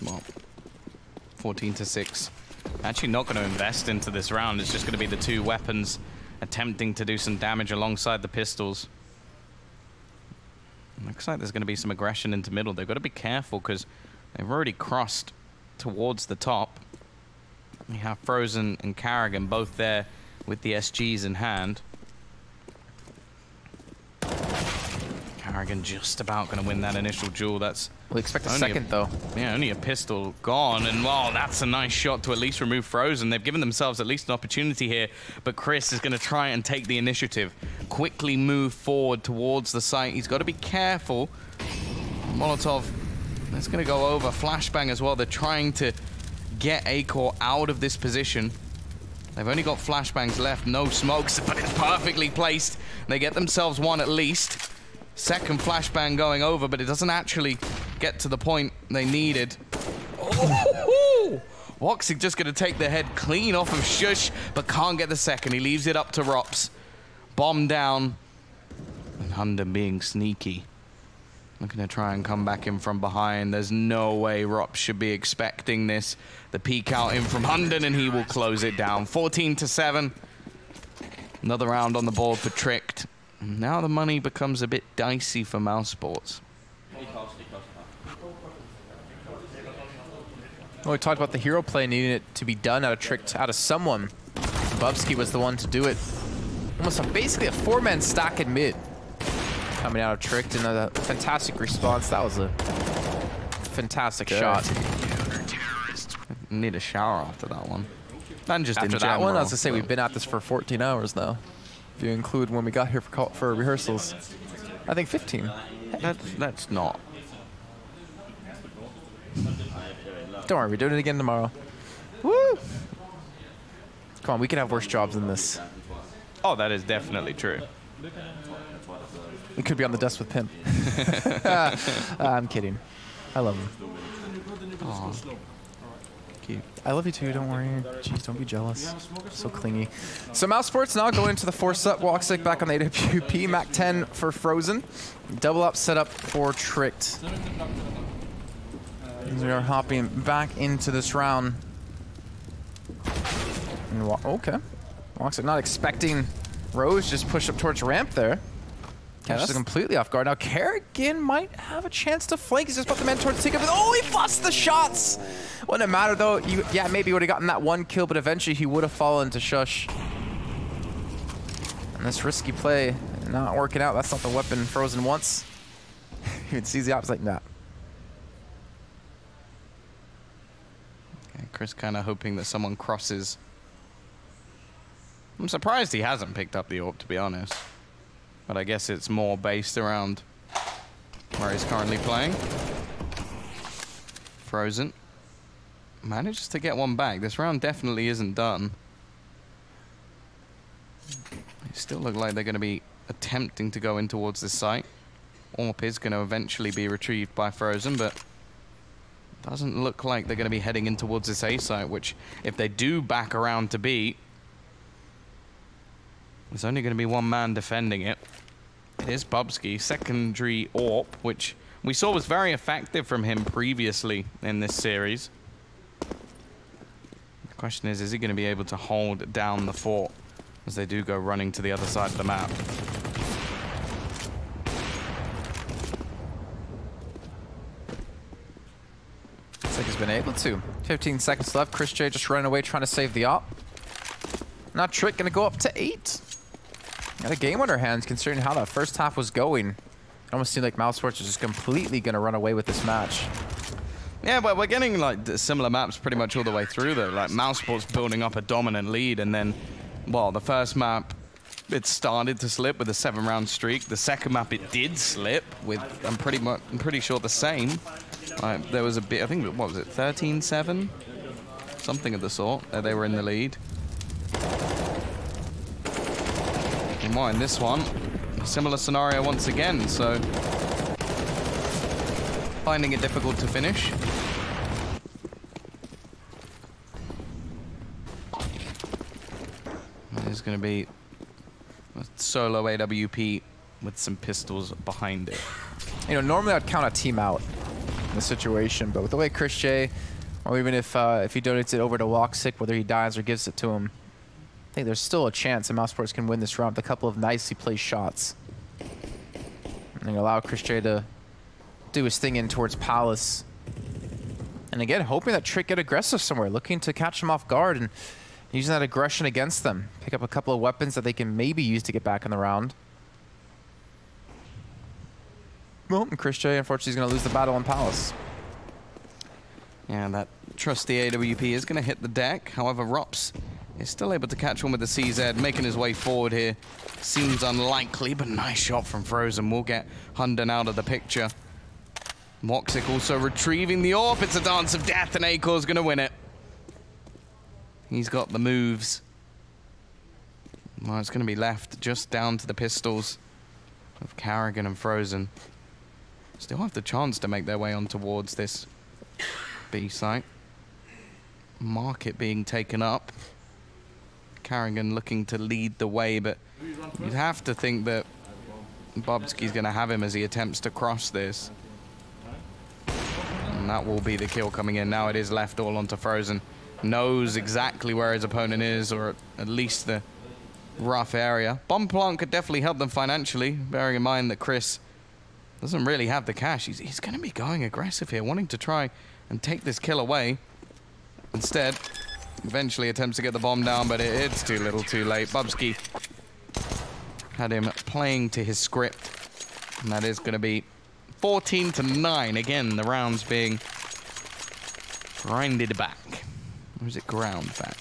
Well, 14-6. Actually not going to invest into this round. It's just going to be the 2 weapons attempting to do some damage alongside the pistols. Looks like there's going to be some aggression into middle. They've got to be careful because they've already crossed towards the top. We have Frozen and Karrigan both there with the SGs in hand. Karrigan just about going to win that initial duel. That's We'll expect a second, though. Yeah, only a pistol gone. And, well, that's a nice shot to at least remove Frozen. They've given themselves at least an opportunity here. But Chris is going to try and take the initiative. Quickly move forward towards the site. He's got to be careful. Molotov, that's going to go over. Flashbang as well. They're trying to get Acor out of this position. They've only got flashbangs left. No smokes, but it's perfectly placed. They get themselves one at least. Second flashbang going over, but it doesn't actually get to the point they needed. Oh! Woxic just going to take the head clean off of Sjuush, but can't get the second. He leaves it up to Rops. Bomb down. And Hunden being sneaky. Looking to try and come back in from behind. There's no way Rops should be expecting this. The peek out in from Hunden, and he will close it down. 14-7. Another round on the board for Tricked. Now the money becomes a bit dicey for Mousesports. Well, we talked about the hero play needing it to be done out of someone. Bubzkji was the one to do it. Almost basically a four-man stack in mid. Coming out of Tricked, and a fantastic response. That was a fantastic shot. Need a shower after that one. And just After in that one, I was general, gonna say we've been at this for 14 hours now. If you include when we got here for rehearsals. I think 15. That's not. Don't worry, we're doing it again tomorrow. Woo! Come on, we can have worse jobs than this. Oh, that is definitely true. We could be on the desk with Pimp. I'm kidding. I love him. Aww. Cute. I love you too, don't worry. Jeez, don't be jealous. So clingy. So Mousesports now going into the 4-set. Woxic back on the AWP. Mac 10 for Frozen. Double up setup for Tricked. We are hopping back into this round. And okay. Woxic not expecting Rose just push up towards ramp there. Catches completely off guard. Now Karrigan might have a chance to flank. He's just about the man towards the takeoff. Oh, he busts the shots! Wouldn't matter though. Yeah, maybe he would have gotten that one kill, but eventually he would have fallen to Sjuush. And this risky play not working out. That's not the weapon Frozen wants. He sees the opposite like that. Okay, Chris kind of hoping that someone crosses. I'm surprised he hasn't picked up the AWP, to be honest. But I guess it's more based around where he's currently playing. Frozen manages to get one back. This round definitely isn't done. They still look like they're going to be attempting to go in towards this site. AWP is going to eventually be retrieved by Frozen, but doesn't look like they're going to be heading in towards this A site, which if they do back around to B, there's only going to be one man defending it. It is Bubzkji, secondary AWP, which we saw was very effective from him previously in this series. The question is he going to be able to hold down the fort as they do go running to the other side of the map? Looks like he's been able to. 15 seconds left. Chris J just running away trying to save the op. Now Trick going to go up to 8. Got a game on our hands considering how that first half was going. It almost seemed like Mousesports was just completely going to run away with this match. Yeah, but we're getting like similar maps pretty much all the way through though. Like Mousesports building up a dominant lead, and then, well, the first map, it started to slip with a 7-round streak. The second map, it did slip with, I'm pretty sure the same. There was a bit, I think, what was it, 13-7? Something of the sort. They were in the lead. And more in this one, a similar scenario once again, so finding it difficult to finish. There's going to be a solo AWP with some pistols behind it. You know, normally I'd count a team out in this situation, but with the way Chris J, or even if he donates it over to Woxic, whether he dies or gives it to him, I think there's still a chance that Mousesports can win this round with a couple of nicely placed shots. And allow Chris J to do his thing in towards Palace. And again, hoping that Trick get aggressive somewhere, looking to catch them off guard and using that aggression against them. Pick up a couple of weapons that they can maybe use to get back in the round. Well, and Chris J, unfortunately, is going to lose the battle on Palace. Yeah, that trusty AWP is going to hit the deck. However, Rops is still able to catch one with the CZ, making his way forward here. Seems unlikely, but nice shot from Frozen. We'll get Hunden out of the picture. Moxic also retrieving the AWP. It's a dance of death, and Akor's going to win it. He's got the moves. Well, it's going to be left just down to the pistols of Karrigan and Frozen. Still have the chance to make their way on towards this B site. Market being taken up. Karrigan looking to lead the way, but you'd have to think that Bubsky's going to have him as he attempts to cross this. And that will be the kill coming in. Now it is left all onto Frozen. Knows exactly where his opponent is, or at least the rough area. Bomb plant could definitely help them financially, bearing in mind that Chris doesn't really have the cash. He's going to be going aggressive here, wanting to try and take this kill away. Instead, eventually attempts to get the bomb down, but it's too little too late. Bubsky had him playing to his script, and that is going to be 14-9. Again, the rounds being grinded back. Or is it ground back?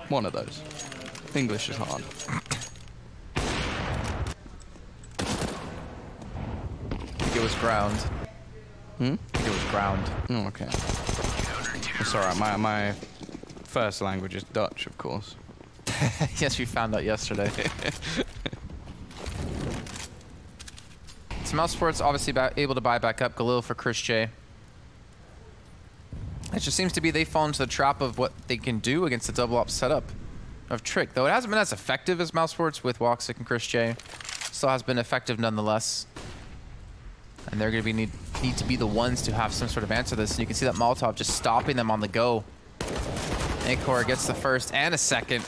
One of those. English is hard. I think it was ground. Hmm? I think it was ground. Oh, okay. It's alright, my first language is Dutch, of course. Yes, we found out yesterday. So Mousesports obviously able to buy back up Galil for Chris J. It just seems to be they fall into the trap of what they can do against the double op setup of Trick. Though it hasn't been as effective as Mousesports with Woxic and Chris J. Still has been effective nonetheless. And they're going to need to be the ones to have some sort of answer to this. And you can see that Molotov just stopping them on the go. Akor gets the first and a second.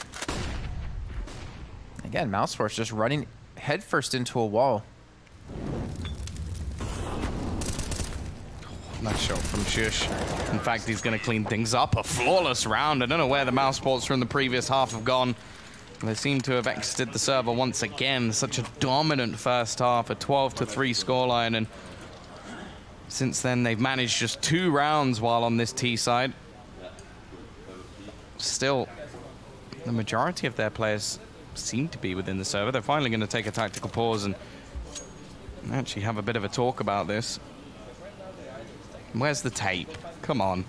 Again, Mousesports just running headfirst into a wall. Nice shot from Shush. In fact, he's going to clean things up. A flawless round. I don't know where the Mousesports from the previous half have gone. They seem to have exited the server once again. Such a dominant first half, a 12-3 scoreline, and since then they've managed just 2 rounds while on this T side. Still, the majority of their players seem to be within the server. They're finally going to take a tactical pause and actually have a bit of a talk about this. Where's the tape? Come on.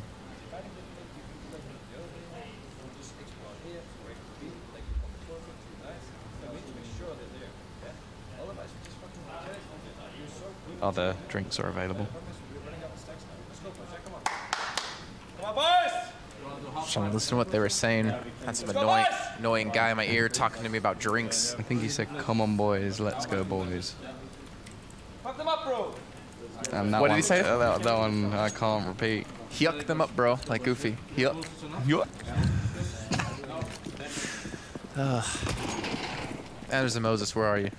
Other drinks are available. Trying to listen to what they were saying. Had some annoying guy in my ear talking to me about drinks. I think he said, "Come on, boys, let's go, boys." Fuck them up, bro. And that What did one, he say? That one I can't repeat. Yuck them up, bro, like Goofy. Yuck. Yuck. Anders and Moses, where are you?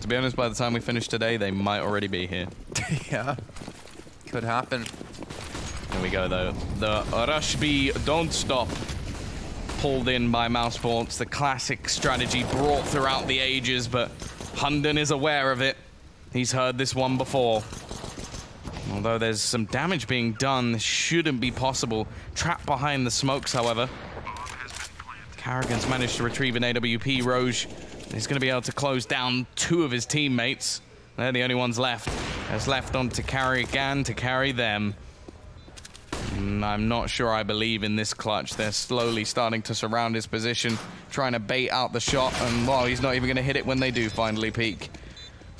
To be honest, by the time we finish today, they might already be here. Yeah, could happen. Here we go, though. The Rush B Don't Stop, pulled in by Mousesports. The classic strategy brought throughout the ages, but Hunden is aware of it. He's heard this one before. Although there's some damage being done, this shouldn't be possible. Trapped behind the smokes, however. Karrigan's managed to retrieve an AWP. Roge is going to be able to close down 2 of his teammates. They're the only ones left. It's left on to Karrigan to carry them. I'm not sure I believe in this clutch. They're slowly starting to surround his position, trying to bait out the shot, and well, he's not even going to hit it when they do finally peek.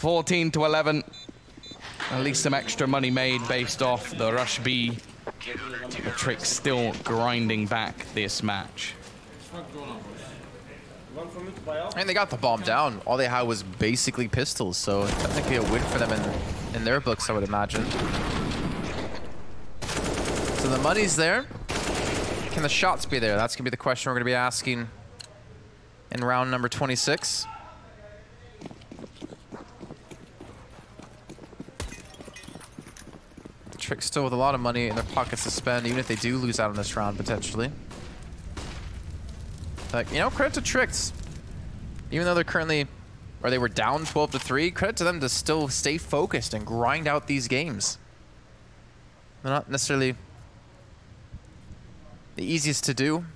14-11. At least some extra money made based off the Rush B. The Trick still grinding back this match. And they got the bomb down. All they had was basically pistols, so technically a win for them in their books, I would imagine. So the money's there. Can the shots be there? That's going to be the question we're going to be asking in round number 26. Trick still with a lot of money in their pockets to spend, even if they do lose out on this round, potentially. Like, you know, credit to Tricks. Even though they're currently, or they were down 12-3, credit to them to still stay focused and grind out these games. They're not necessarily the easiest to do.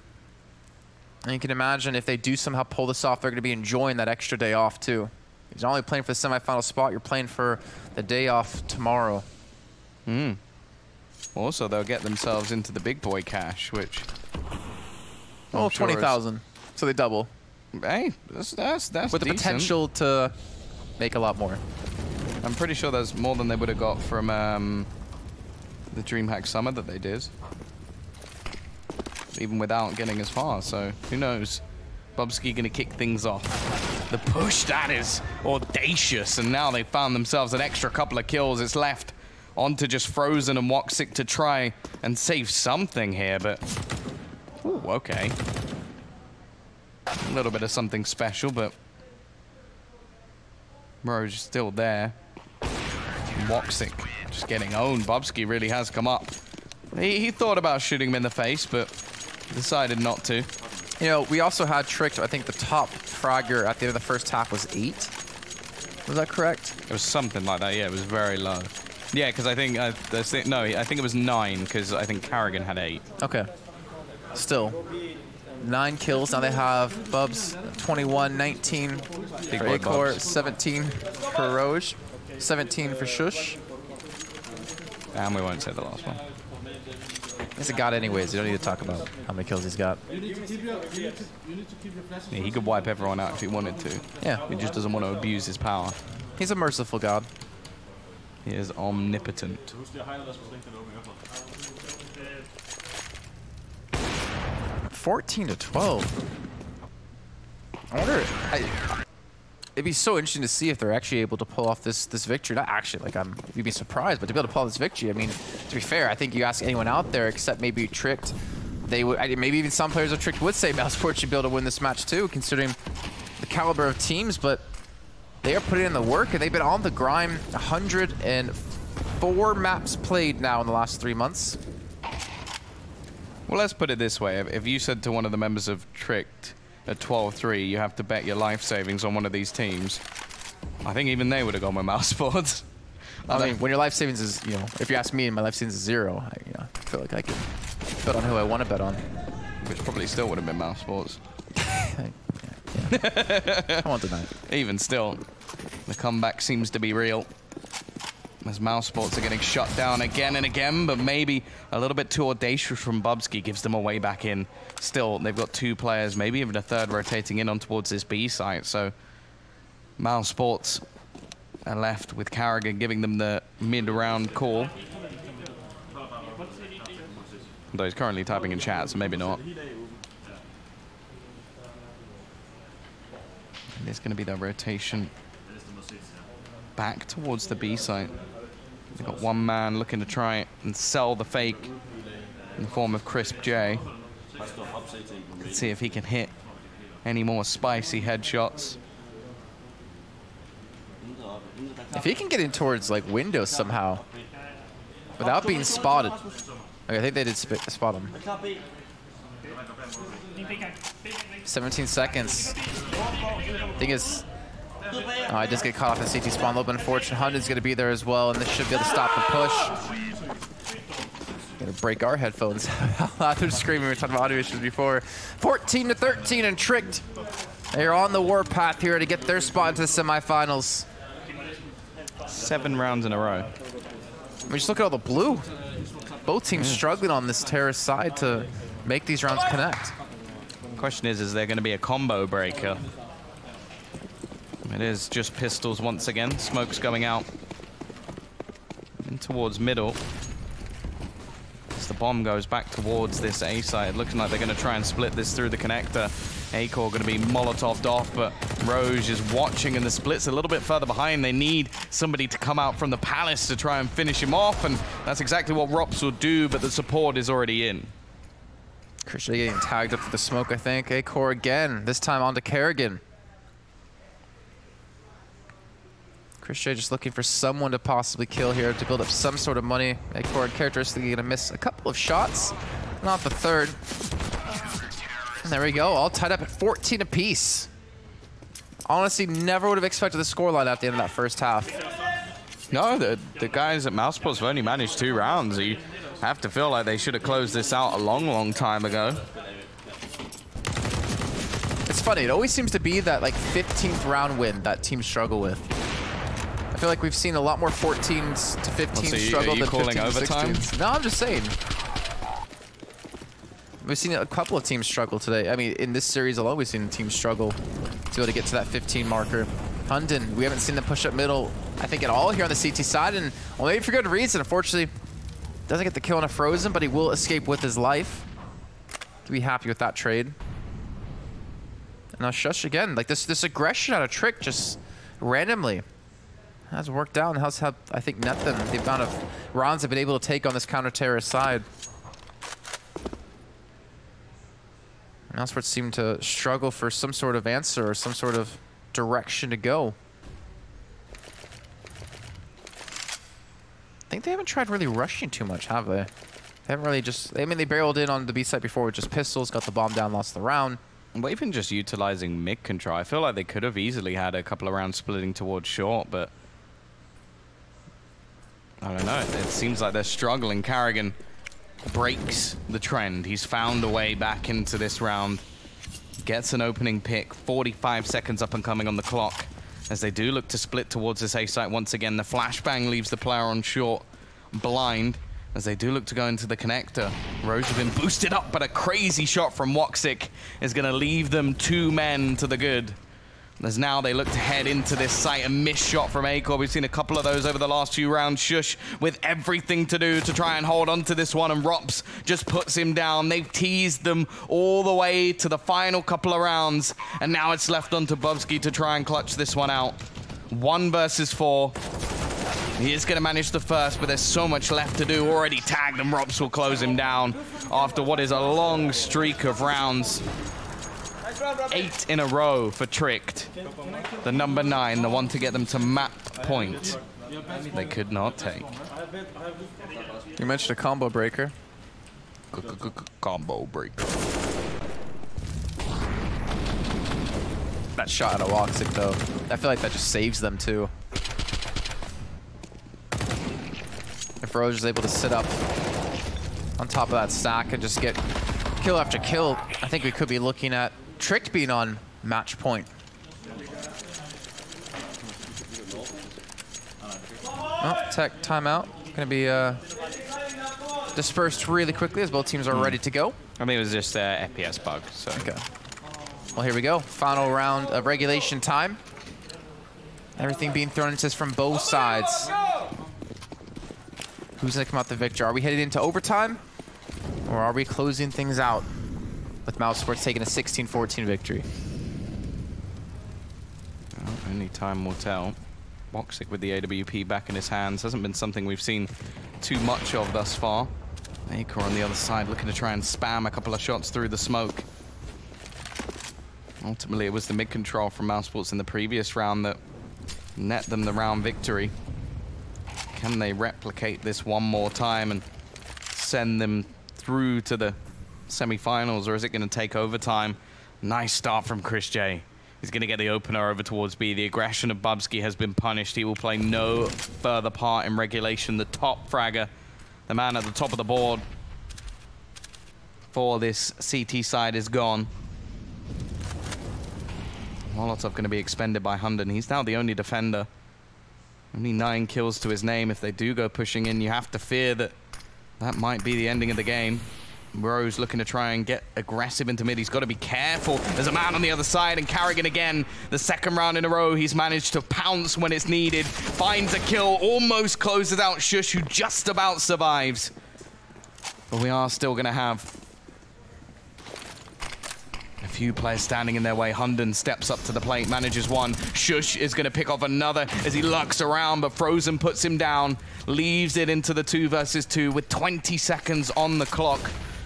And you can imagine if they do somehow pull this off, they're going to be enjoying that extra day off too. You're not only playing for the semifinal spot, you're playing for the day off tomorrow. Also, they'll get themselves into the big boy cash, which... Oh, 20,000. So they double. Hey, that's with the decent. potential to make a lot more. I'm pretty sure that's more than they would have got from the DreamHack Summer that they did. Even without getting as far, so who knows? Bubzkji gonna kick things off. The push, that is audacious, and now they found themselves an extra couple of kills. It's left onto just Frozen and Woxic to try and save something here, but... Ooh, okay. A little bit of something special, but... Roge is still there. Woxic just getting owned. Bubzkji really has come up. He thought about shooting him in the face, but decided not to. You know, we also had Tricked, I think the top fragger at the end of the first half was 8. Was that correct? It was something like that, yeah, it was very low. Yeah, because I think, I think it was 9, because I think Karrigan had 8. Okay. Still. 9 kills, now they have Bubs, 21, 19 Big for boy Acor, Bubs. 17 for Roge, 17 for Sjuush. And we won't say the last one. He's a god anyways, you don't need to talk about how many kills he's got. You need to keep your flashes. Yeah, he could wipe everyone out if he wanted to. Yeah. He just doesn't want to abuse his power. He's a merciful god. He is omnipotent. 14-12. I wonder. It'd be so interesting to see if they're actually able to pull off this victory. Not actually, like you'd be surprised, but to be able to pull off this victory. I mean, to be fair, I think you ask anyone out there, except maybe Tricked, they would. Maybe even some players of Tricked would say mousesports should be able to win this match too, considering the caliber of teams. But they are putting in the work, and they've been on the grind. 104 maps played now in the last 3 months. Well, let's put it this way. If you said to one of the members of Tricked at 12-3, you have to bet your life savings on one of these teams, I think even they would have gone with mousesports. I mean, when your life savings is, you know, if you ask me and my life savings is 0, I feel like I can bet on who I want to bet on. Which probably still would have been mousesports. Yeah. I won't deny it. Even still, the comeback seems to be real. As mousesports are getting shut down again and again, but maybe a little bit too audacious from Bubzkji gives them a way back in. Still, they've got 2 players, maybe even a third rotating in on towards this B site, so mousesports are left with Karrigan giving them the mid-round call. Though he's currently typing in chat, so maybe not. And there's going to be that rotation back towards the B site. They've got one man looking to try and sell the fake in the form of Crisp J. Let's see if he can hit any more spicy headshots. If he can get in towards like windows somehow, without being spotted. Okay, I think they did spot him. 17 seconds. Thing is, I just get caught off in CT spawn. A little bit unfortunate. Hunden's going to be there as well, and this should be able to stop the push. Going to break our headphones. They're screaming. We were talking about audio issues before. 14-13 and Tricked. They're on the warpath here to get their spot into the semifinals. 7 rounds in a row. I mean, just look at all the blue. Both teams struggling on this terrorist side to make these rounds connect. Question is there going to be a combo breaker? It is just pistols once again. Smoke's going out. In towards middle. As the bomb goes back towards this A side, looking like they're going to try and split this through the connector. Acor going to be Molotov'd off, but Roge is watching, and the split's a little bit further behind. They need somebody to come out from the palace to try and finish him off, and that's exactly what Rops will do, but the support is already in. Krishna getting tagged up to the smoke, I think. Acor again, this time onto Karrigan. Christian just looking for someone to possibly kill here to build up some sort of money. Acorn characteristically gonna miss a couple of shots, not the third. And there we go, all tied up at 14 apiece. Honestly, never would have expected the scoreline at the end of that first half. No, the guys at Mousesports have only managed 2 rounds. You have to feel like they should have closed this out a long, long time ago. It's funny, it always seems to be that like 15th round win that teams struggle with. I feel like we've seen a lot more 14s to 15s struggle than 15s to 16s. No, I'm just saying. We've seen a couple of teams struggle today. I mean, in this series alone, we've seen teams struggle to be able to get to that 15 marker. Hunden, we haven't seen them push up middle, I think, at all here on the CT side, and well, maybe for good reason. Unfortunately, doesn't get the kill on a Frozen, but he will escape with his life. To be happy with that trade. And now Sjuush again, like this aggression out of Trick just randomly has worked out and has helped, I think, net them the amount of rounds they've been able to take on this counter-terrorist side. And Mousesports seem to struggle for some sort of answer or some sort of direction to go. I think they haven't tried really rushing too much, have they? They haven't really just, I mean, they barreled in on the B site before with just pistols, got the bomb down, lost the round. But even just utilizing mid control, I feel like they could have easily had a couple of rounds splitting towards short, but I don't know. It seems like they're struggling. Karrigan breaks the trend. He's found a way back into this round. Gets an opening pick. 45 seconds up and coming on the clock. As they do look to split towards this A site once again. The flashbang leaves the player on short blind. As they do look to go into the connector. Rose have been boosted up, but a crazy shot from Woxic is going to leave them 2 men to the good. As now they look to head into this site. A missed shot from Acorn. We've seen a couple of those over the last few rounds. Sjuush with everything to do to try and hold on to this one, and Rops just puts him down. They've teased them all the way to the final couple of rounds, and now it's left on to Bubzkji to try and clutch this one out. 1 versus 4. He is going to manage the first, but there's so much left to do. Already tagged, and Rops will close him down after what is a long streak of rounds. 8 in a row for Tricked. The number 9, the one to get them to map point. They could not take. You mentioned a combo breaker. Combo breaker. That shot out of Woxic, though. I feel like that just saves them, too. If Rose is able to sit up on top of that stack and just get kill after kill, I think we could be looking at Tricked being on match point. Oh, tech timeout. Going to be dispersed really quickly as both teams are ready to go. I mean, it was just an FPS bug. So. Okay. Well, here we go. Final round of regulation time. Everything being thrown into this from both sides. Who's going to come out the victor? Are we headed into overtime? Or are we closing things out with Mousesports taking a 16-14 victory? Well, only time will tell. Woxic with the AWP back in his hands. Hasn't been something we've seen too much of thus far. Acorn on the other side looking to try and spam a couple of shots through the smoke. Ultimately, it was the mid control from Mousesports in the previous round that net them the round victory. Can they replicate this one more time and send them through to the semi-finals, or is it going to take overtime? Nice start from Chris J. He's going to get the opener over towards B. The aggression of Bubzkji has been punished. He will play no further part in regulation. The top fragger, the man at the top of the board for this CT side is gone. Molotov going to be expended by Hunden. He's now the only defender. Only 9 kills to his name. If they do go pushing in, you have to fear that that might be the ending of the game. Rose looking to try and get aggressive into mid. He's got to be careful. There's a man on the other side, and Karrigan again. The second round in a row, he's managed to pounce when it's needed. Finds a kill, almost closes out Sjuush, who just about survives. But we are still going to have a few players standing in their way. Hunden steps up to the plate, manages one. Sjuush is going to pick off another as he lucks around, but Frozen puts him down. Leaves it into the 2 versus 2 with 20 seconds on the clock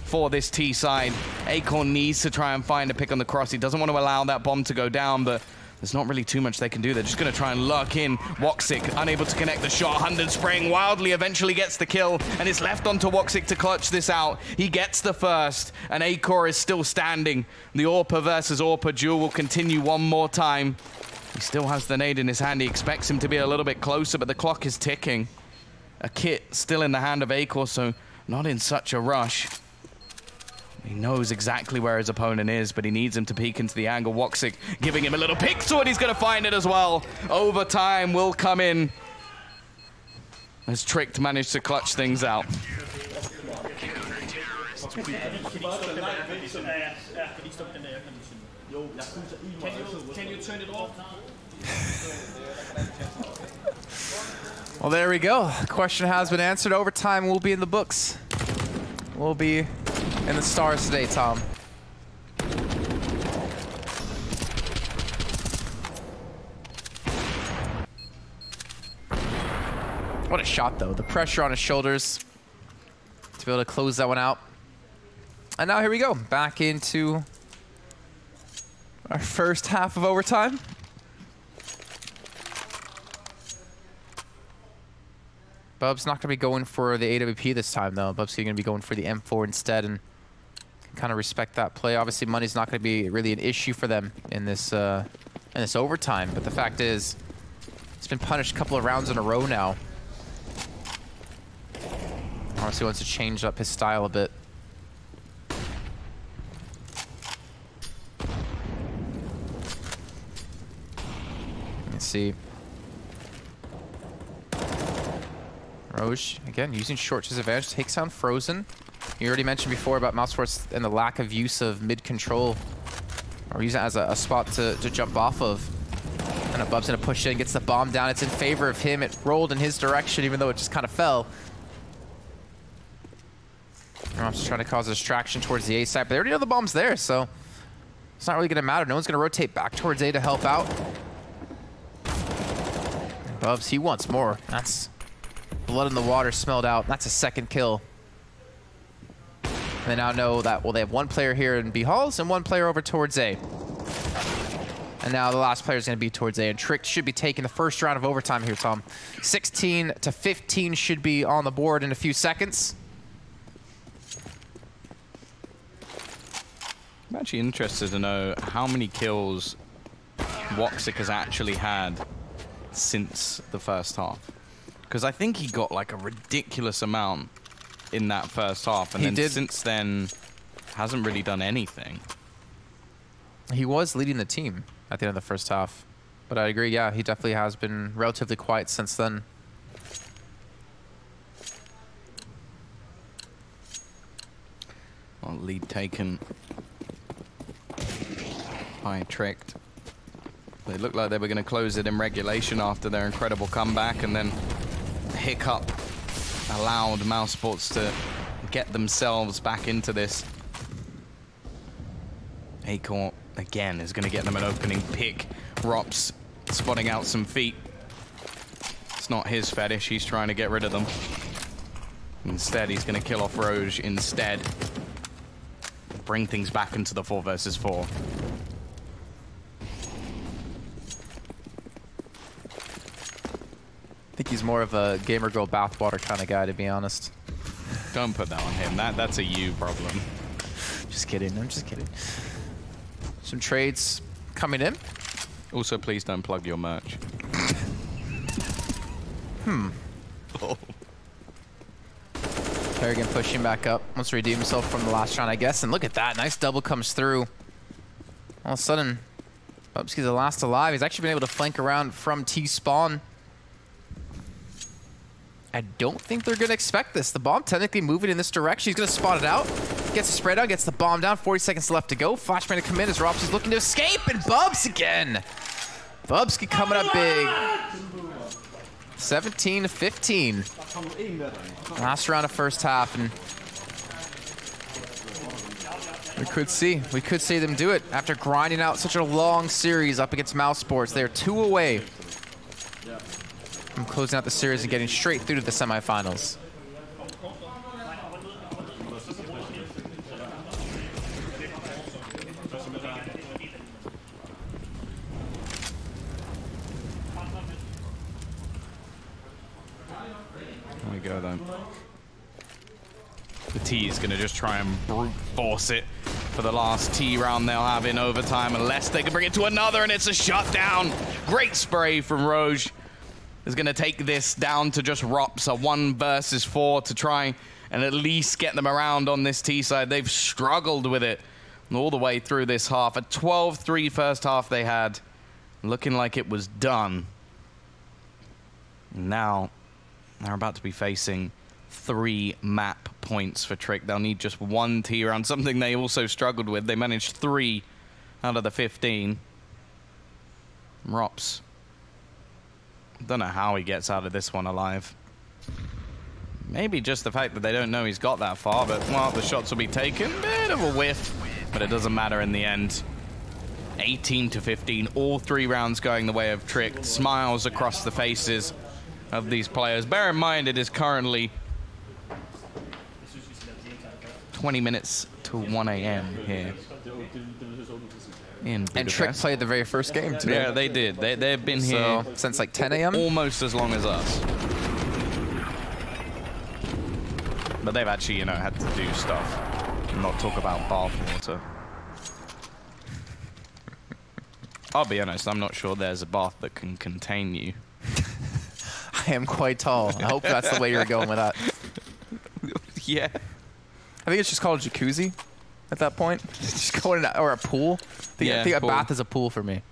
for this T side. Acorn needs to try and find a pick on the cross. He doesn't want to allow that bomb to go down, but there's not really too much they can do. They're just going to try and lock in. Woxic unable to connect the shot. Hunden spraying wildly, eventually gets the kill, and it's left onto Woxic to clutch this out. He gets the first, and Acor is still standing. The Orpa versus Orpa duel will continue one more time. He still has the nade in his hand. He expects him to be a little bit closer, but the clock is ticking. A kit still in the hand of Acor, so not in such a rush. He knows exactly where his opponent is, but he needs him to peek into the angle. Woxic giving him a little pick sword. He's going to find it as well. Overtime will come in as Tricked managed to clutch things out. Can you turn it off? Well, there we go. The question has been answered. Overtime will be in the books. We'll be in the stars today, Tom. What a shot, though. The pressure on his shoulders to be able to close that one out. And now here we go. Back into our first half of overtime. Bub's not going to be going for the AWP this time, though. Bub's going to be going for the M4 instead, and kind of respect that play. Obviously, money's not going to be really an issue for them in this overtime, but the fact is, it's been punished a couple of rounds in a row now. Honestly, wants to change up his style a bit. Let's see. Roche, again, using short to his advantage, takes down Frozen. You already mentioned before about Mousesports and the lack of use of mid-control, or use it as a spot to jump off of. And Bub's gonna push in, gets the bomb down. It's in favor of him. It rolled in his direction, even though it just kind of fell. I'm just trying to cause a distraction towards the A side, but they already know the bomb's there, so it's not really gonna matter. No one's gonna rotate back towards A to help out. And Bubs, he wants more. That's blood in the water smelled out. That's a second kill. They now know that, well, they have one player here in B Halls and one player over towards A. And now the last player is going to be towards A. And Tricked should be taking the first round of overtime here, Tom. 16 to 15 should be on the board in a few seconds. I'm actually interested to know how many kills Woxic has actually had since the first half. Because I think he got like a ridiculous amount in that first half, and then since then hasn't really done anything. He was leading the team at the end of the first half, but I agree, yeah, he definitely has been relatively quiet since then. Well, lead taken by Tricked. They looked like they were going to close it in regulation after their incredible comeback, and then hiccup allowed Mousesports to get themselves back into this. Acor, again, is going to get them an opening pick. Rops spotting out some feet. It's not his fetish. He's trying to get rid of them. Instead, he's going to kill off Roge instead. Bring things back into the 4 versus 4. I think he's more of a gamer girl bathwater kind of guy, to be honest. Don't put that on him. That's a you problem. Just kidding. I'm just kidding. Some trades coming in. Also, please don't plug your merch. Oh. Kerrigan pushing back up. Wants to redeem himself from the last round, I guess. And look at that. Nice double comes through. All of a sudden, Bubsky's the last alive. He's actually been able to flank around from T-spawn. I don't think they're going to expect this. The bomb technically moving in this direction. He's going to spot it out. Gets the spread out, gets the bomb down. 40 seconds left to go. Flashbang to come in as Rops is looking to escape, and Bubs again. Bubsky coming up big. 17-15. Last round of first half, and we could see them do it after grinding out such a long series up against Mousesports. They're 2 away from closing out the series and getting straight through to the semifinals. go, though. The T is going to just try and brute force it for the last T round they'll have in overtime, unless they can bring it to another, and it's a shutdown. Great spray from Rouge. Is going to take this down to just Rops, a 1 versus 4 to try and at least get them around on this T side. They've struggled with it all the way through this half. A 12-3 first half they had, looking like it was done. Now, they're about to be facing 3 map points for Trick. They'll need just 1 T round, something they also struggled with. They managed 3 out of the 15. Rops. Don't know how he gets out of this one alive. Maybe just the fact that they don't know he's got that far, but, well, the shots will be taken. Bit of a whiff, but it doesn't matter in the end. 18-15, all 3 rounds going the way of Trick. Smiles across the faces of these players. Bear in mind, it is currently 20 minutes to 1 a.m. here in Budapest. And Trick played the very first game today. Yeah, they did. They've been here since like 10 a.m. almost as long as us. But they've actually, you know, had to do stuff and not talk about bathwater. I'll be honest, I'm not sure there's a bath that can contain you. I am quite tall. I hope that's the way you're going with that. Yeah. I think it's just called a jacuzzi at that point. Just going in, or a pool. I think a bath is a pool for me.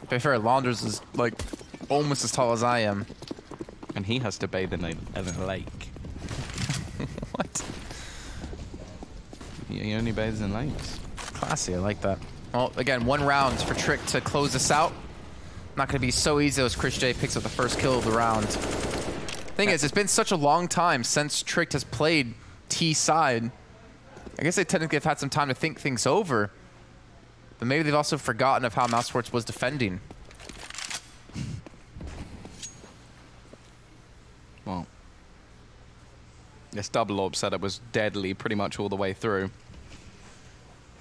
To be fair, Launders is like almost as tall as I am. And he has to bathe in a lake. What? He only bathes in lakes. Classy, I like that. Well, again, 1 round for Trick to close this out. Not going to be so easy as Chris J picks up the first kill of the round. Thing is, it's been such a long time since Trick has played T side. I guess they technically have had some time to think things over. But maybe they've also forgotten of how Mousesports was defending. Well, this double orb setup was deadly pretty much all the way through.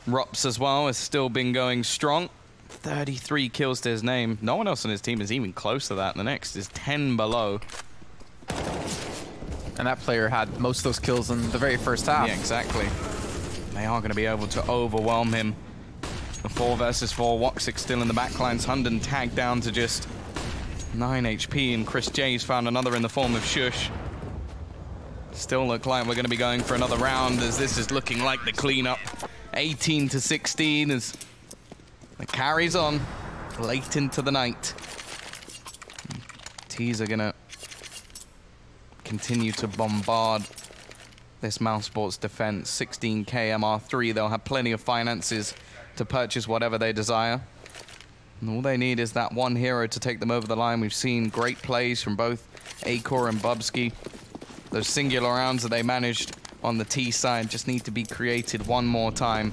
Rops as well has still been going strong. 33 kills to his name. No one else on his team is even close to that. The next is 10 below. And that player had most of those kills in the very first half. Yeah, exactly. They are going to be able to overwhelm him. The 4 versus 4. Woxic still in the backlines. Hunden tagged down to just 9 HP, and Chris J's found another in the form of Shush. Still look like we're going to be going for another round, as this is looking like the cleanup. 18-16 as it carries on late into the night. T's are going to continue to bombard this Mousesports defense. 16k MR3. They'll have plenty of finances to purchase whatever they desire. And all they need is that one hero to take them over the line. We've seen great plays from both Acor and Bubsky. Those singular rounds that they managed on the T side just need to be created one more time.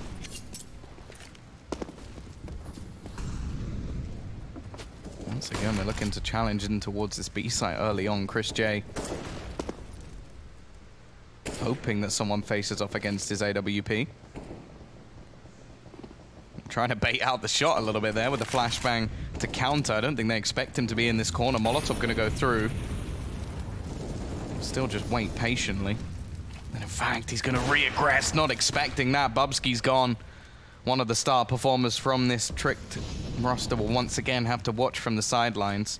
Once again, we're looking to challenge in towards this B site early on. Chris J hoping that someone faces off against his AWP. Trying to bait out the shot a little bit there with the flashbang to counter. I don't think they expect him to be in this corner. Molotov going to go through. Still just wait patiently. And in fact, he's going to re-aggress, not expecting that. Bubsky's gone. One of the star performers from this tricked roster will once again have to watch from the sidelines.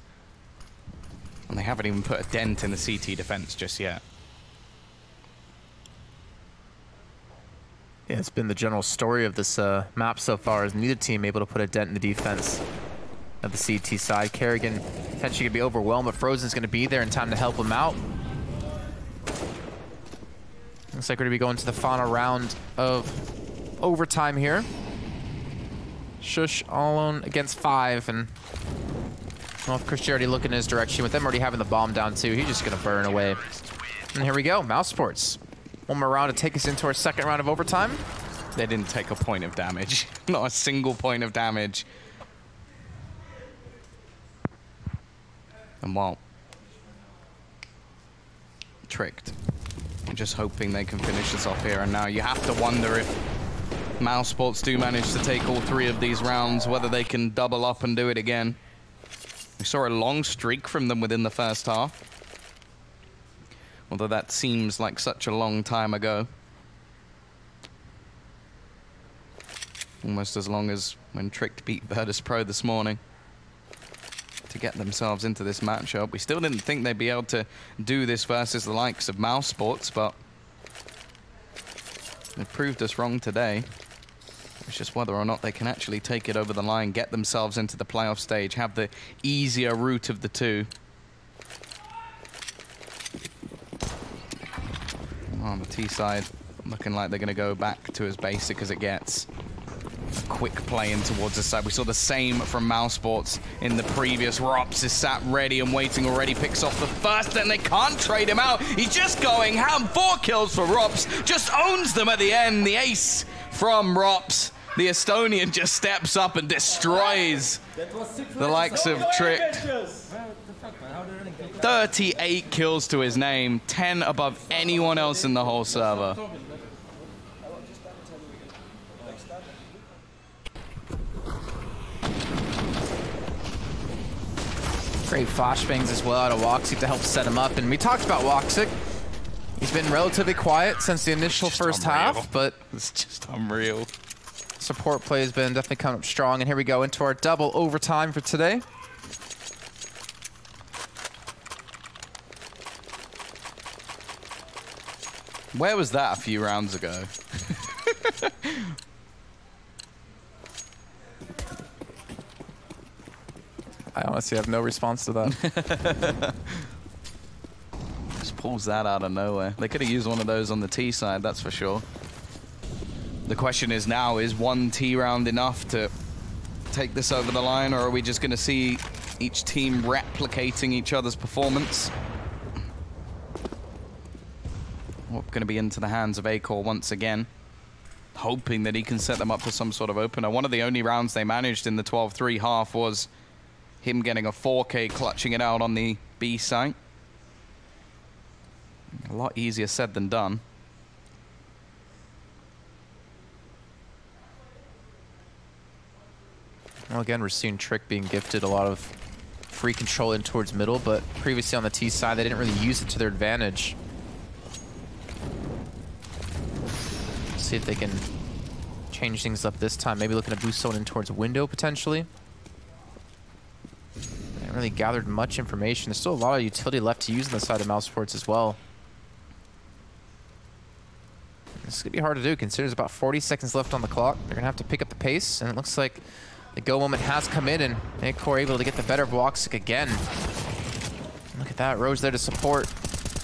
And they haven't even put a dent in the CT defense just yet. Yeah, it's been the general story of this map so far, is neither team able to put a dent in the defense of the CT side. Karrigan potentially could be overwhelmed, but Frozen's going to be there in time to help him out. Looks like we're going to be going to the final round of overtime here. Shush all alone against 5, and well, Chris J already looking in his direction. With them already having the bomb down too, he's just going to burn away. And here we go, Mousesports. One more round to take us into our second round of overtime. They didn't take a point of damage. Not a single point of damage. And well, tricked. I'm just hoping they can finish this off here. And now you have to wonder if Mousesports do manage to take all 3 of these rounds, whether they can double up and do it again. We saw a long streak from them within the first half. Although that seems like such a long time ago. Almost as long as when Tricked beat Virtus.pro this morning to get themselves into this matchup. We still didn't think they'd be able to do this versus the likes of mousesports, but they proved us wrong today. It's just whether or not they can actually take it over the line, get themselves into the playoff stage, have the easier route of the two. On the T side, looking like they're going to go back to as basic as it gets. A quick play in towards the side. We saw the same from mousesports in the previous. ropz is sat ready and waiting already. Picks off the first, and they can't trade him out. He's just going ham. 4 kills for ropz. Just owns them at the end. The ace from ropz. The Estonian just steps up and destroys the likes of Tricked. 38 kills to his name. 10 above anyone else in the whole server. Great flashbangs as well out of Woxic to help set him up. And we talked about Woxic. He's been relatively quiet since the initial first half, but it's just unreal. Support play has been definitely coming up strong. And here we go into our double overtime for today. Where was that a few rounds ago? I honestly have no response to that. Just pulls that out of nowhere. They could have used one of those on the T side, that's for sure. The question is now, is one T round enough to take this over the line, or are we just going to see each team replicating each other's performance? We're going to be into the hands of Acor once again, hoping that he can set them up for some sort of opener. One of the only rounds they managed in the 12-3 half was him getting a 4K, clutching it out on the B site. A lot easier said than done. Well, again, we're seeing Trick being gifted a lot of free control in towards middle, but previously on the T side, they didn't really use it to their advantage. Let's see if they can change things up this time. Maybe looking to boost someone in towards window, potentially. They haven't really gathered much information. There's still a lot of utility left to use on the side of mousesports as well. This is going to be hard to do, considering there's about 40 seconds left on the clock. They're going to have to pick up the pace, and it looks like the go moment has come in, and Acor able to get the better of Woxic again. Look at that, Rose there to support.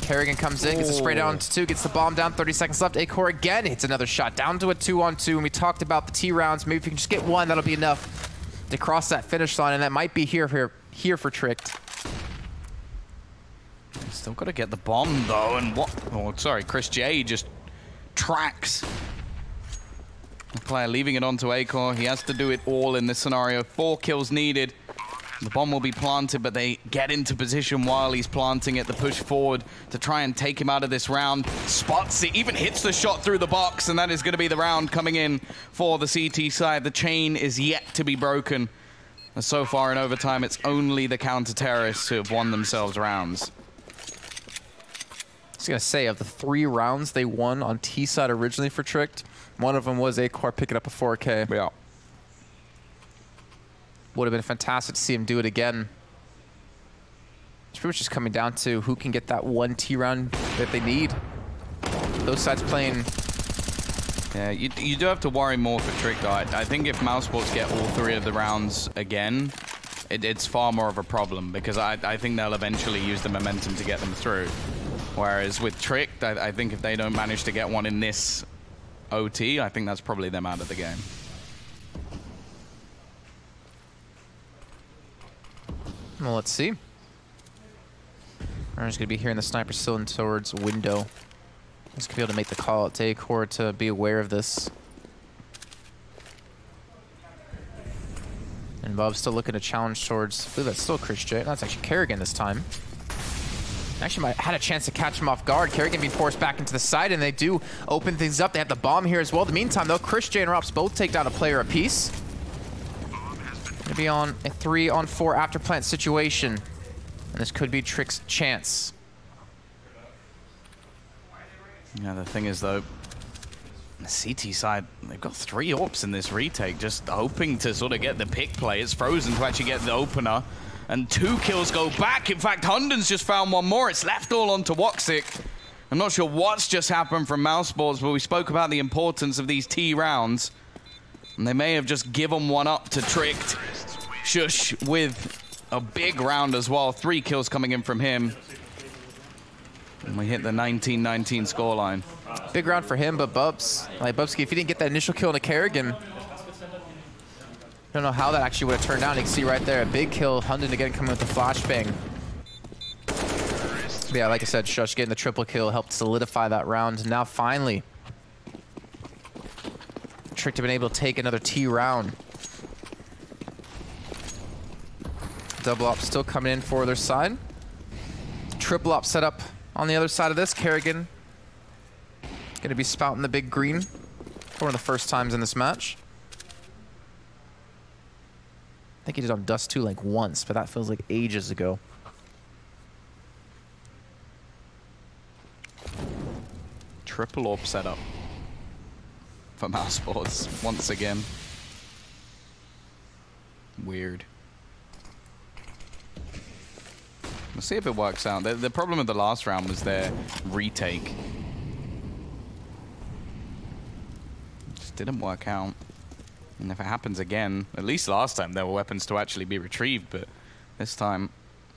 Kerrigan comes in, gets a spray down to 2, gets the bomb down, 30 seconds left. Acor again hits another shot, down to a 2-on-2, and we talked about the T rounds. Maybe if we can just get one, that'll be enough to cross that finish line, and that might be here for Tricked. Still got to get the bomb, though, and what? Oh, sorry, Chris J just tracks the player, leaving it onto Acor. He has to do it all in this scenario. 4 kills needed. The bomb will be planted, but they get into position while he's planting it. The push forward to try and take him out of this round. Spots it, even hits the shot through the box, and that is going to be the round coming in for the CT side. The chain is yet to be broken. And so far in overtime, it's only the counter-terrorists who have won themselves rounds. I was going to say, of the 3 rounds they won on T side originally for Tricked, one of them was Acor picking up a 4K. Yeah. Would have been fantastic to see him do it again. It's pretty much just coming down to who can get that 1 T round that they need. Those sides playing. Yeah, you do have to worry more for Trick, though. I think if mousesports get all 3 of the rounds again, it's far more of a problem, because I think they'll eventually use the momentum to get them through. Whereas with Trick, I think if they don't manage to get one in this OT, I think that's probably them out of the game. Well, let's see. We're just going to be hearing the sniper still in towards window. He's going to be able to make the call out to Acor to be aware of this. And Bob's still looking to challenge towards, I believe that's still Chris J. That's actually Kerrigan this time. Actually had a chance to catch him off guard. Kerrigan being forced back into the side, and they do open things up. They have the bomb here as well. In the meantime, though, Chris J and ropz both take down a player apiece. Gonna be on a 3-on-4 after plant situation. And this could be Trick's chance. Yeah, the thing is, though, the CT side, they've got 3 AWPs in this retake, just hoping to sort of get the pick play. It's Frozen to actually get the opener, and 2 kills go back. In fact, Hunden's just found 1 more. It's left all onto Woxic. I'm not sure what's just happened from mousesports, but we spoke about the importance of these T rounds, and they may have just given one up to Tricked. Sjuush with a big round as well. 3 kills coming in from him. And we hit the 19-19 scoreline. Big round for him, but Bubs, like Bubsky, if he didn't get that initial kill into Kerrigan, I don't know how that actually would have turned out. You can see right there, a big kill. Hunden again coming with the flashbang. But yeah, like I said, Sjuush getting the triple kill helped solidify that round. Now finally, Tricked have been able to take another T round. Double op still coming in for their side. Triple op set up on the other side of this. Kerrigan going to be spouting the big green for one of the first times in this match. I think he did on Dust 2 like once, but that feels like ages ago. Triple AWP setup for mousesports once again. Weird. We'll see if it works out. The problem with the last round was their retake. Just didn't work out. And if it happens again, at least last time there were weapons to actually be retrieved, but this time,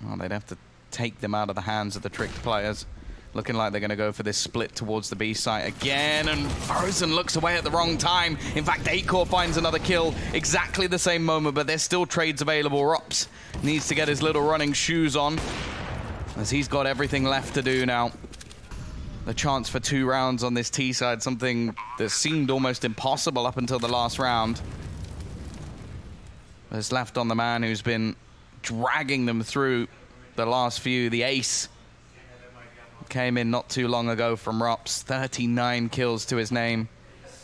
well, they'd have to take them out of the hands of the Tricked players. Looking like they're going to go for this split towards the B site again, and Frozen looks away at the wrong time. In fact, Acor finds another kill exactly the same moment, but there's still trades available. Rops needs to get his little running shoes on, as he's got everything left to do now. The chance for 2 rounds on this T side, something that seemed almost impossible up until the last round. But it's left on the man who's been dragging them through the last few, the ace. Came in not too long ago from Rops. 39 kills to his name,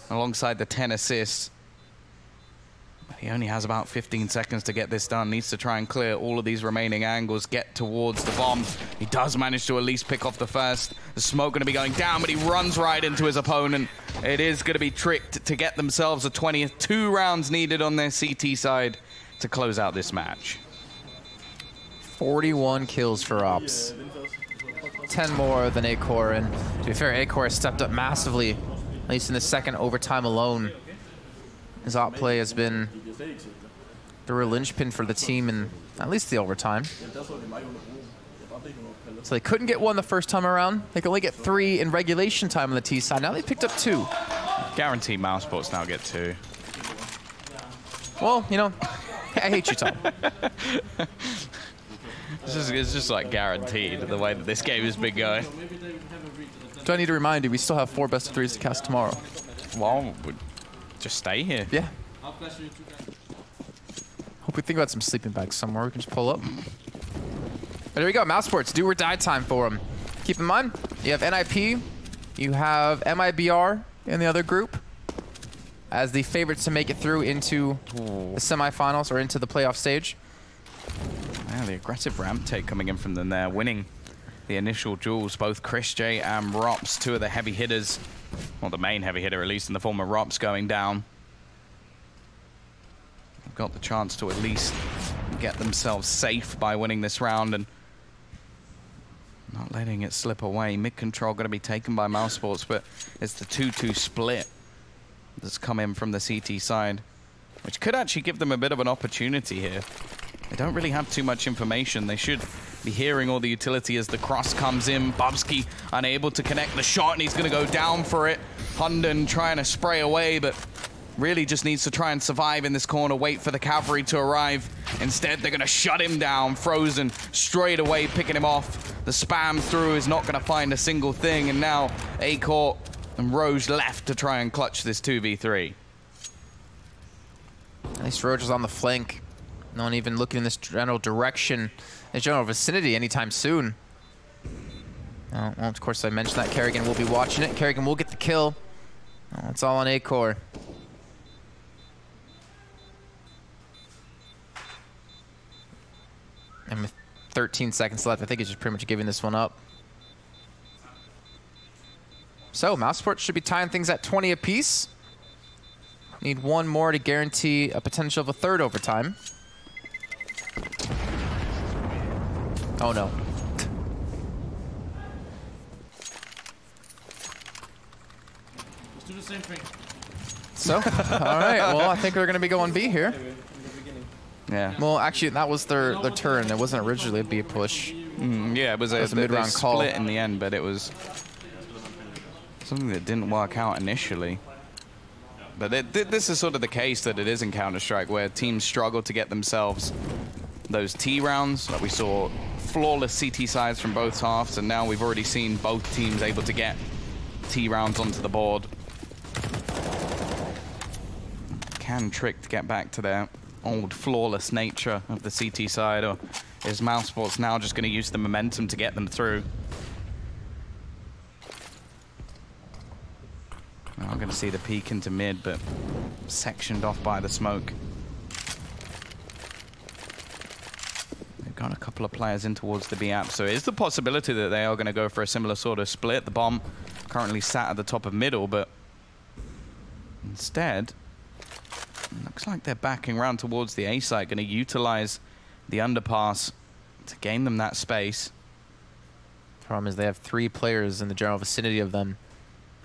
alongside the 10 assists. He only has about 15 seconds to get this done. Needs to try and clear all of these remaining angles, get towards the bomb. He does manage to at least pick off the first. The smoke going to be going down, but he runs right into his opponent. It is going to be Tricked to get themselves a 20th. 2 rounds needed on their CT side to close out this match. 41 kills for Ops. 10 more than Acor, and to be fair, Acor has stepped up massively, at least in the second overtime alone. His op play has been the real linchpin for the team in at least the overtime. So they couldn't get 1 the first time around. They could only get 3 in regulation time on the T side. Now they picked up 2. Guaranteed mousesports now get 2. Well, you know, I hate you, Tom. It's just like guaranteed the way that this game has been going. Do I need to remind you, we still have 4 best of 3s to cast tomorrow. Well, just stay here. Yeah. Hope we think about some sleeping bags somewhere. We can just pull up. But there we go, mousesports, do or die time for them. Keep in mind, you have NIP, you have MIBR in the other group as the favorites to make it through into the semifinals or into the playoff stage. Yeah, the aggressive ramp take coming in from them there, winning the initial duels. Both Chris J and Rops, 2 of the heavy hitters, well, the main heavy hitter at least in the form of Rops going down. They've got the chance to at least get themselves safe by winning this round and not letting it slip away. Mid control going to be taken by mousesports, but it's the 2-2 split that's come in from the CT side, which could actually give them a bit of an opportunity here. They don't really have too much information. They should be hearing all the utility as the cross comes in. Bubsky unable to connect the shot, and he's going to go down for it. Hunden trying to spray away, but really just needs to try and survive in this corner, wait for the cavalry to arrive. Instead, they're going to shut him down. Frozen straight away, picking him off. The spam through is not going to find a single thing, and now Acor and Roge left to try and clutch this 2v3. At least Roge is on the flank. No one even looking in this general direction, this general vicinity anytime soon. Oh, well, of course, I mentioned that Kerrigan will be watching it. Kerrigan will get the kill. Oh, it's all on Acor. And with 13 seconds left, I think he's just pretty much giving this one up. So Mousesports should be tying things at 20 apiece. Need one more to guarantee a potential of a third overtime. Oh no. Let's do the same thing. So, all right. Well, I think we're going to be going B here. Yeah. Well, actually, that was their turn. It wasn't originally a B push. Yeah, it was a mid-round call. split in the end, but it was something that didn't work out initially. But this is sort of the case that it is in Counter-Strike, where teams struggle to get themselves those T rounds. Like we saw flawless CT sides from both halves, and now we've already seen both teams able to get T rounds onto the board. Can Trick to get back to their old flawless nature of the CT side, or is Mousesports now just going to use the momentum to get them through? I'm going to see the peek into mid, but sectioned off by the smoke. They've got a couple of players in towards the B app, so it is the possibility that they are going to go for a similar sort of split. The bomb currently sat at the top of middle, but instead, looks like they're backing around towards the A site, going to utilize the underpass to gain them that space. Problem is they have 3 players in the general vicinity of them.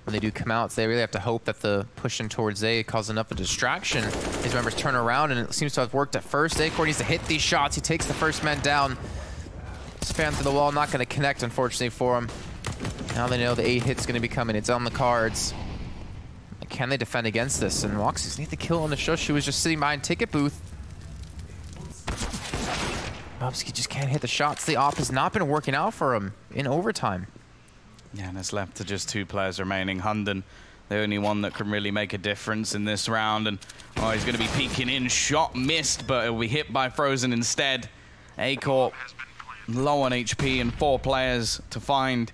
When they do come out, they really have to hope that the pushing towards A causes enough of a distraction. His members turn around, and it seems to have worked at first. Acorn needs to hit these shots. He takes the first man down. Spam through the wall, not going to connect, unfortunately, for him. Now they know the A hit's going to be coming. It's on the cards. Can they defend against this? And Woxies need the kill on the Shush, who was just sitting behind ticket booth. Bubsky just can't hit the shots. The op has not been working out for him in overtime. Yeah, and it's left to just 2 players remaining. Hunden, the only one that can really make a difference in this round. And oh, he's going to be peeking in. Shot missed, but it'll be hit by Frozen instead. A-Corp low on HP and 4 players to find.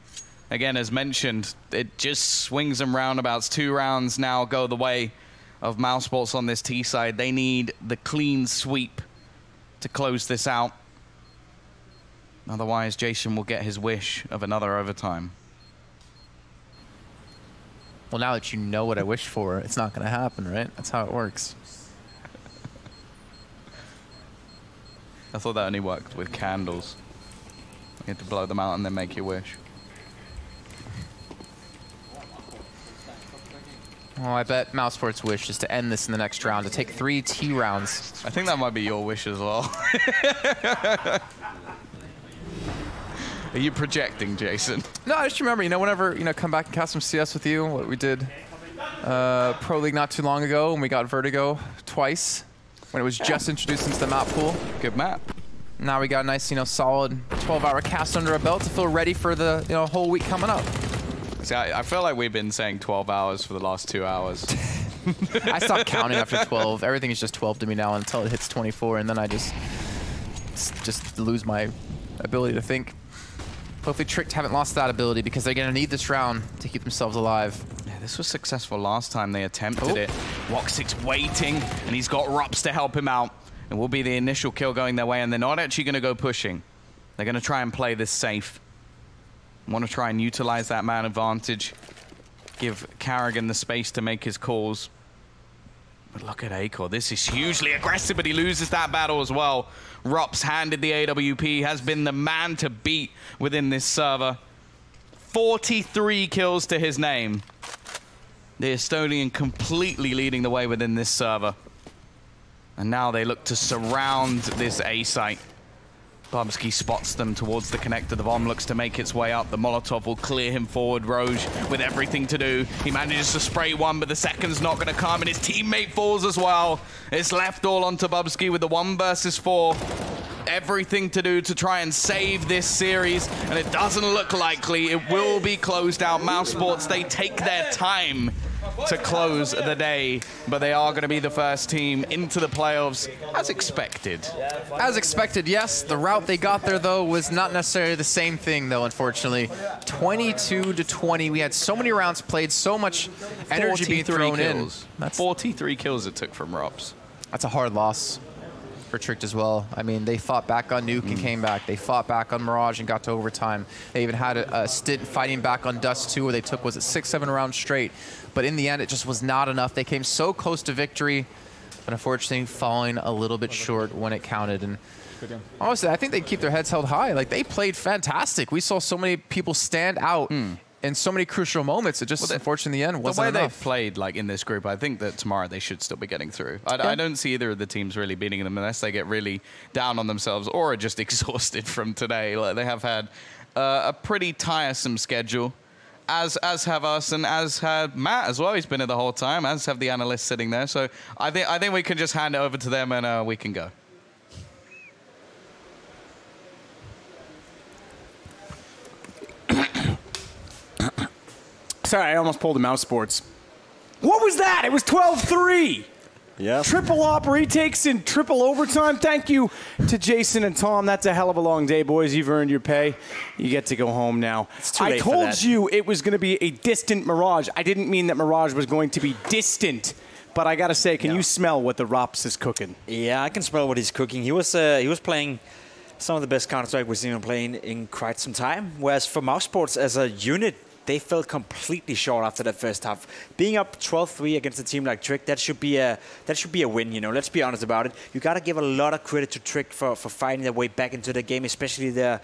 Again, as mentioned, it just swings and roundabouts. 2 rounds now go the way of Mousesports on this T side. They need the clean sweep to close this out. Otherwise, Jason will get his wish of another overtime. Well, now that you know what I wish for, it's not going to happen, right? That's how it works. I thought that only worked with candles. You had to blow them out and then make your wish. Oh, I bet Mousesports' wish is to end this in the next round, to take 3 T rounds. I think that might be your wish as well. Are you projecting, Jason? No, I just remember, whenever, come back and cast some CS with you, what we did Pro League not too long ago, when we got Vertigo twice, when it was just introduced into the map pool. Good map. Now we got a nice, solid 12-hour cast under our belt to feel ready for the, whole week coming up. See, I feel like we've been saying 12 hours for the last 2 hours. I stopped counting after 12. Everything is just 12 to me now until it hits 24, and then I just lose my ability to think. Hopefully Tricked haven't lost that ability, because they're going to need this round to keep themselves alive. Yeah, this was successful last time they attempted it. Woxic's waiting, and he's got Rups to help him out. It will be the initial kill going their way, and they're not actually going to go pushing. They're going to try and play this safe. Want to try and utilize that man advantage. Give Karrigan the space to make his calls. But look at Acor. This is hugely aggressive, but he loses that battle as well. Rups handed the AWP, has been the man to beat within this server. 43 kills to his name. The Estonian completely leading the way within this server. And now they look to surround this A site. Bubsky spots them towards the connector. The bomb looks to make its way up. The Molotov will clear him forward. Roge with everything to do. He manages to spray one, but the second's not going to come, and his teammate falls as well. It's left all onto Bubsky with the 1 versus 4. Everything to do to try and save this series, and it doesn't look likely. It will be closed out. Mousesports, they take their time to close the day, but they are going to be the first team into the playoffs as expected. As expected, yes. The route they got there, though, was not necessarily the same thing, though, unfortunately. 22-20. We had so many rounds played, so much energy being thrown kills. in. That's 43 kills it took from Rups. That's a hard loss. for Tricked as well. I mean, they fought back on Nuke and came back. They fought back on Mirage and got to overtime. They even had a stint fighting back on Dust 2 where they took, was it 6-7 rounds straight? But in the end, it just was not enough. They came so close to victory, but unfortunately falling a little bit short when it counted. And honestly, I think they keep their heads held high. Like, they played fantastic. We saw so many people stand out in so many crucial moments. It just, unfortunately, in the end, wasn't enough. The way they've played, like, in this group, I think that tomorrow they should still be getting through. I don't see either of the teams really beating them unless they get really down on themselves or are just exhausted from today. Like, they have had a pretty tiresome schedule, as have us and as had Matt as well. He's been here the whole time, as have the analysts sitting there. So I think we can just hand it over to them and we can go. Sorry, I almost pulled a Mouse Sports. What was that? It was 12-3. Yeah. Triple op retakes in triple overtime. Thank you to Jason and Tom. That's a hell of a long day, boys. You've earned your pay. You get to go home now. It's too I late for told that. you it was going to be a distant Mirage. I didn't mean that Mirage was going to be distant. But I got to say, can you smell what the Rops is cooking? Yeah, I can smell what he's cooking. He was playing some of the best Counter-Strike we've seen him playing in quite some time. Whereas for Mouse Sports as a unit, they fell completely short after that first half. Being up 12-3 against a team like Trick, that should be a win. You know, let's be honest about it. You got to give a lot of credit to Trick for fighting their way back into the game, especially the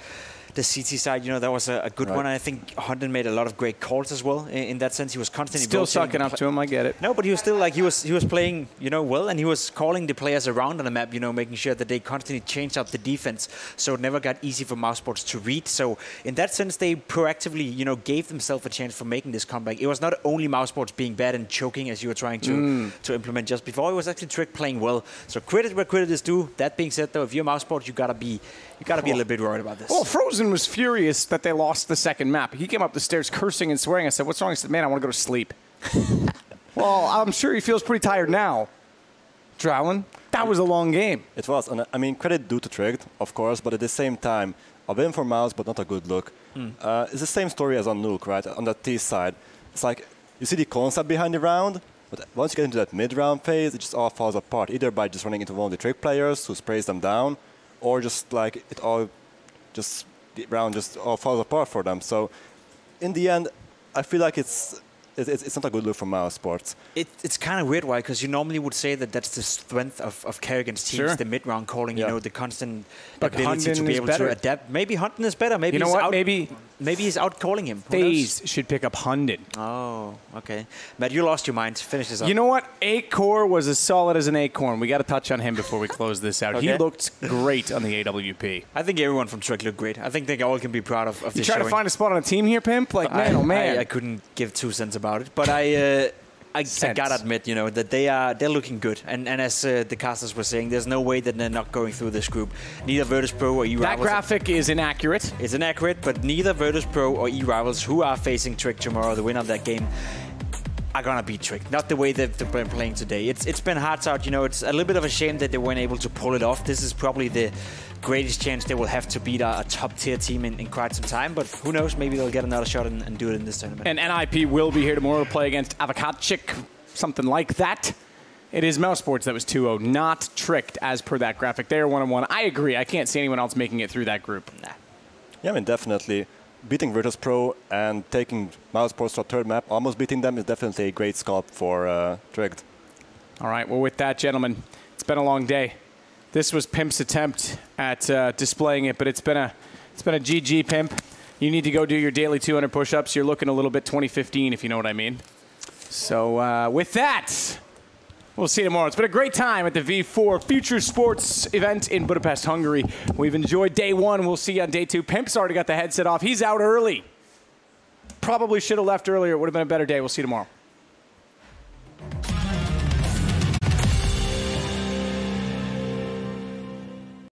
CT side. You know, that was a good one. And I think Hunden made a lot of great calls as well. In that sense, he was constantly still sucking up to him. I get it. No, but he was still he was playing, you know, well, and he was calling the players around on the map, you know, making sure that they constantly changed out the defense, so it never got easy for Mouse Sports to read. So in that sense, they proactively, you know, gave themselves a chance for making this comeback. It was not only Mouse Sports being bad and choking as you were trying to implement just before. It was actually Trick playing well. So credit where credit is due. That being said, though, if you're Mouse Sports, you gotta be a little bit worried about this. Well, Frozen was furious that they lost the second map. He came up the stairs cursing and swearing. I said, "What's wrong?" He said, "Man, I want to go to sleep." Well, I'm sure he feels pretty tired now. Drowen, that was a long game. It was. And I mean, credit due to Tricked, of course, but at the same time, a win for Mouse, but not a good look. It's the same story as on Nuke, right? On the T side. It's like, you see the concept behind the round, but once you get into that mid-round phase, it just all falls apart, either by just running into one of the Trick players who sprays them down, or just like the round just all falls apart for them. So in the end, I feel like it's not a good look for Mouse Sports. It's kind of weird, why? Because you normally would say that that's the strength of Kerrigan's teams, the mid-round calling, you know, the constant ability to be able to adapt. Maybe Hunden is better. Maybe you know what? Maybe he's out-calling him. FaZe should pick up Hunden. Oh, okay. Matt, you lost your mind. Finish this up. You know what? Acorn was as solid as an acorn. We got to touch on him before we close this out. Okay. He looked great on the AWP. I think everyone from Trick looked great. I think they all can be proud of this. You trying to find a spot on a team here, Pimp? Like, man, oh man. I couldn't give 2 cents about it, but I gotta admit, you know, that they're looking good. And as the casters were saying, there's no way that they're not going through this group. Neither Virtus Pro or E-Rivals. That graphic is inaccurate. It's inaccurate, but neither Virtus Pro or E-Rivals, who are facing Trick tomorrow, the winner of that game, are gonna beat Trick. Not the way they've been playing today. It's been hard out. You know, it's a little bit of a shame that they weren't able to pull it off. This is probably the greatest chance they will have to beat a top-tier team in quite some time. But who knows? Maybe they'll get another shot and do it in this tournament. And NIP will be here tomorrow to play against Avakatchik, something like that. It is Mouse Sports that was 2-0, not Tricked as per that graphic. They are 1-1. I agree. I can't see anyone else making it through that group. Nah. Yeah, I mean, definitely. Beating Virtus Pro and taking Mouse Sports to a third map, almost beating them, is definitely a great sculpt for Tricked. All right, well, with that, gentlemen, it's been a long day. This was Pimp's attempt at displaying it, but it's been a GG, Pimp. You need to go do your daily 200 push-ups. You're looking a little bit 2015, if you know what I mean. So with that, we'll see you tomorrow. It's been a great time at the V4 Future Sports event in Budapest, Hungary. We've enjoyed day 1. We'll see you on day 2. Pimp's already got the headset off. He's out early. Probably should have left earlier. It would have been a better day. We'll see you tomorrow.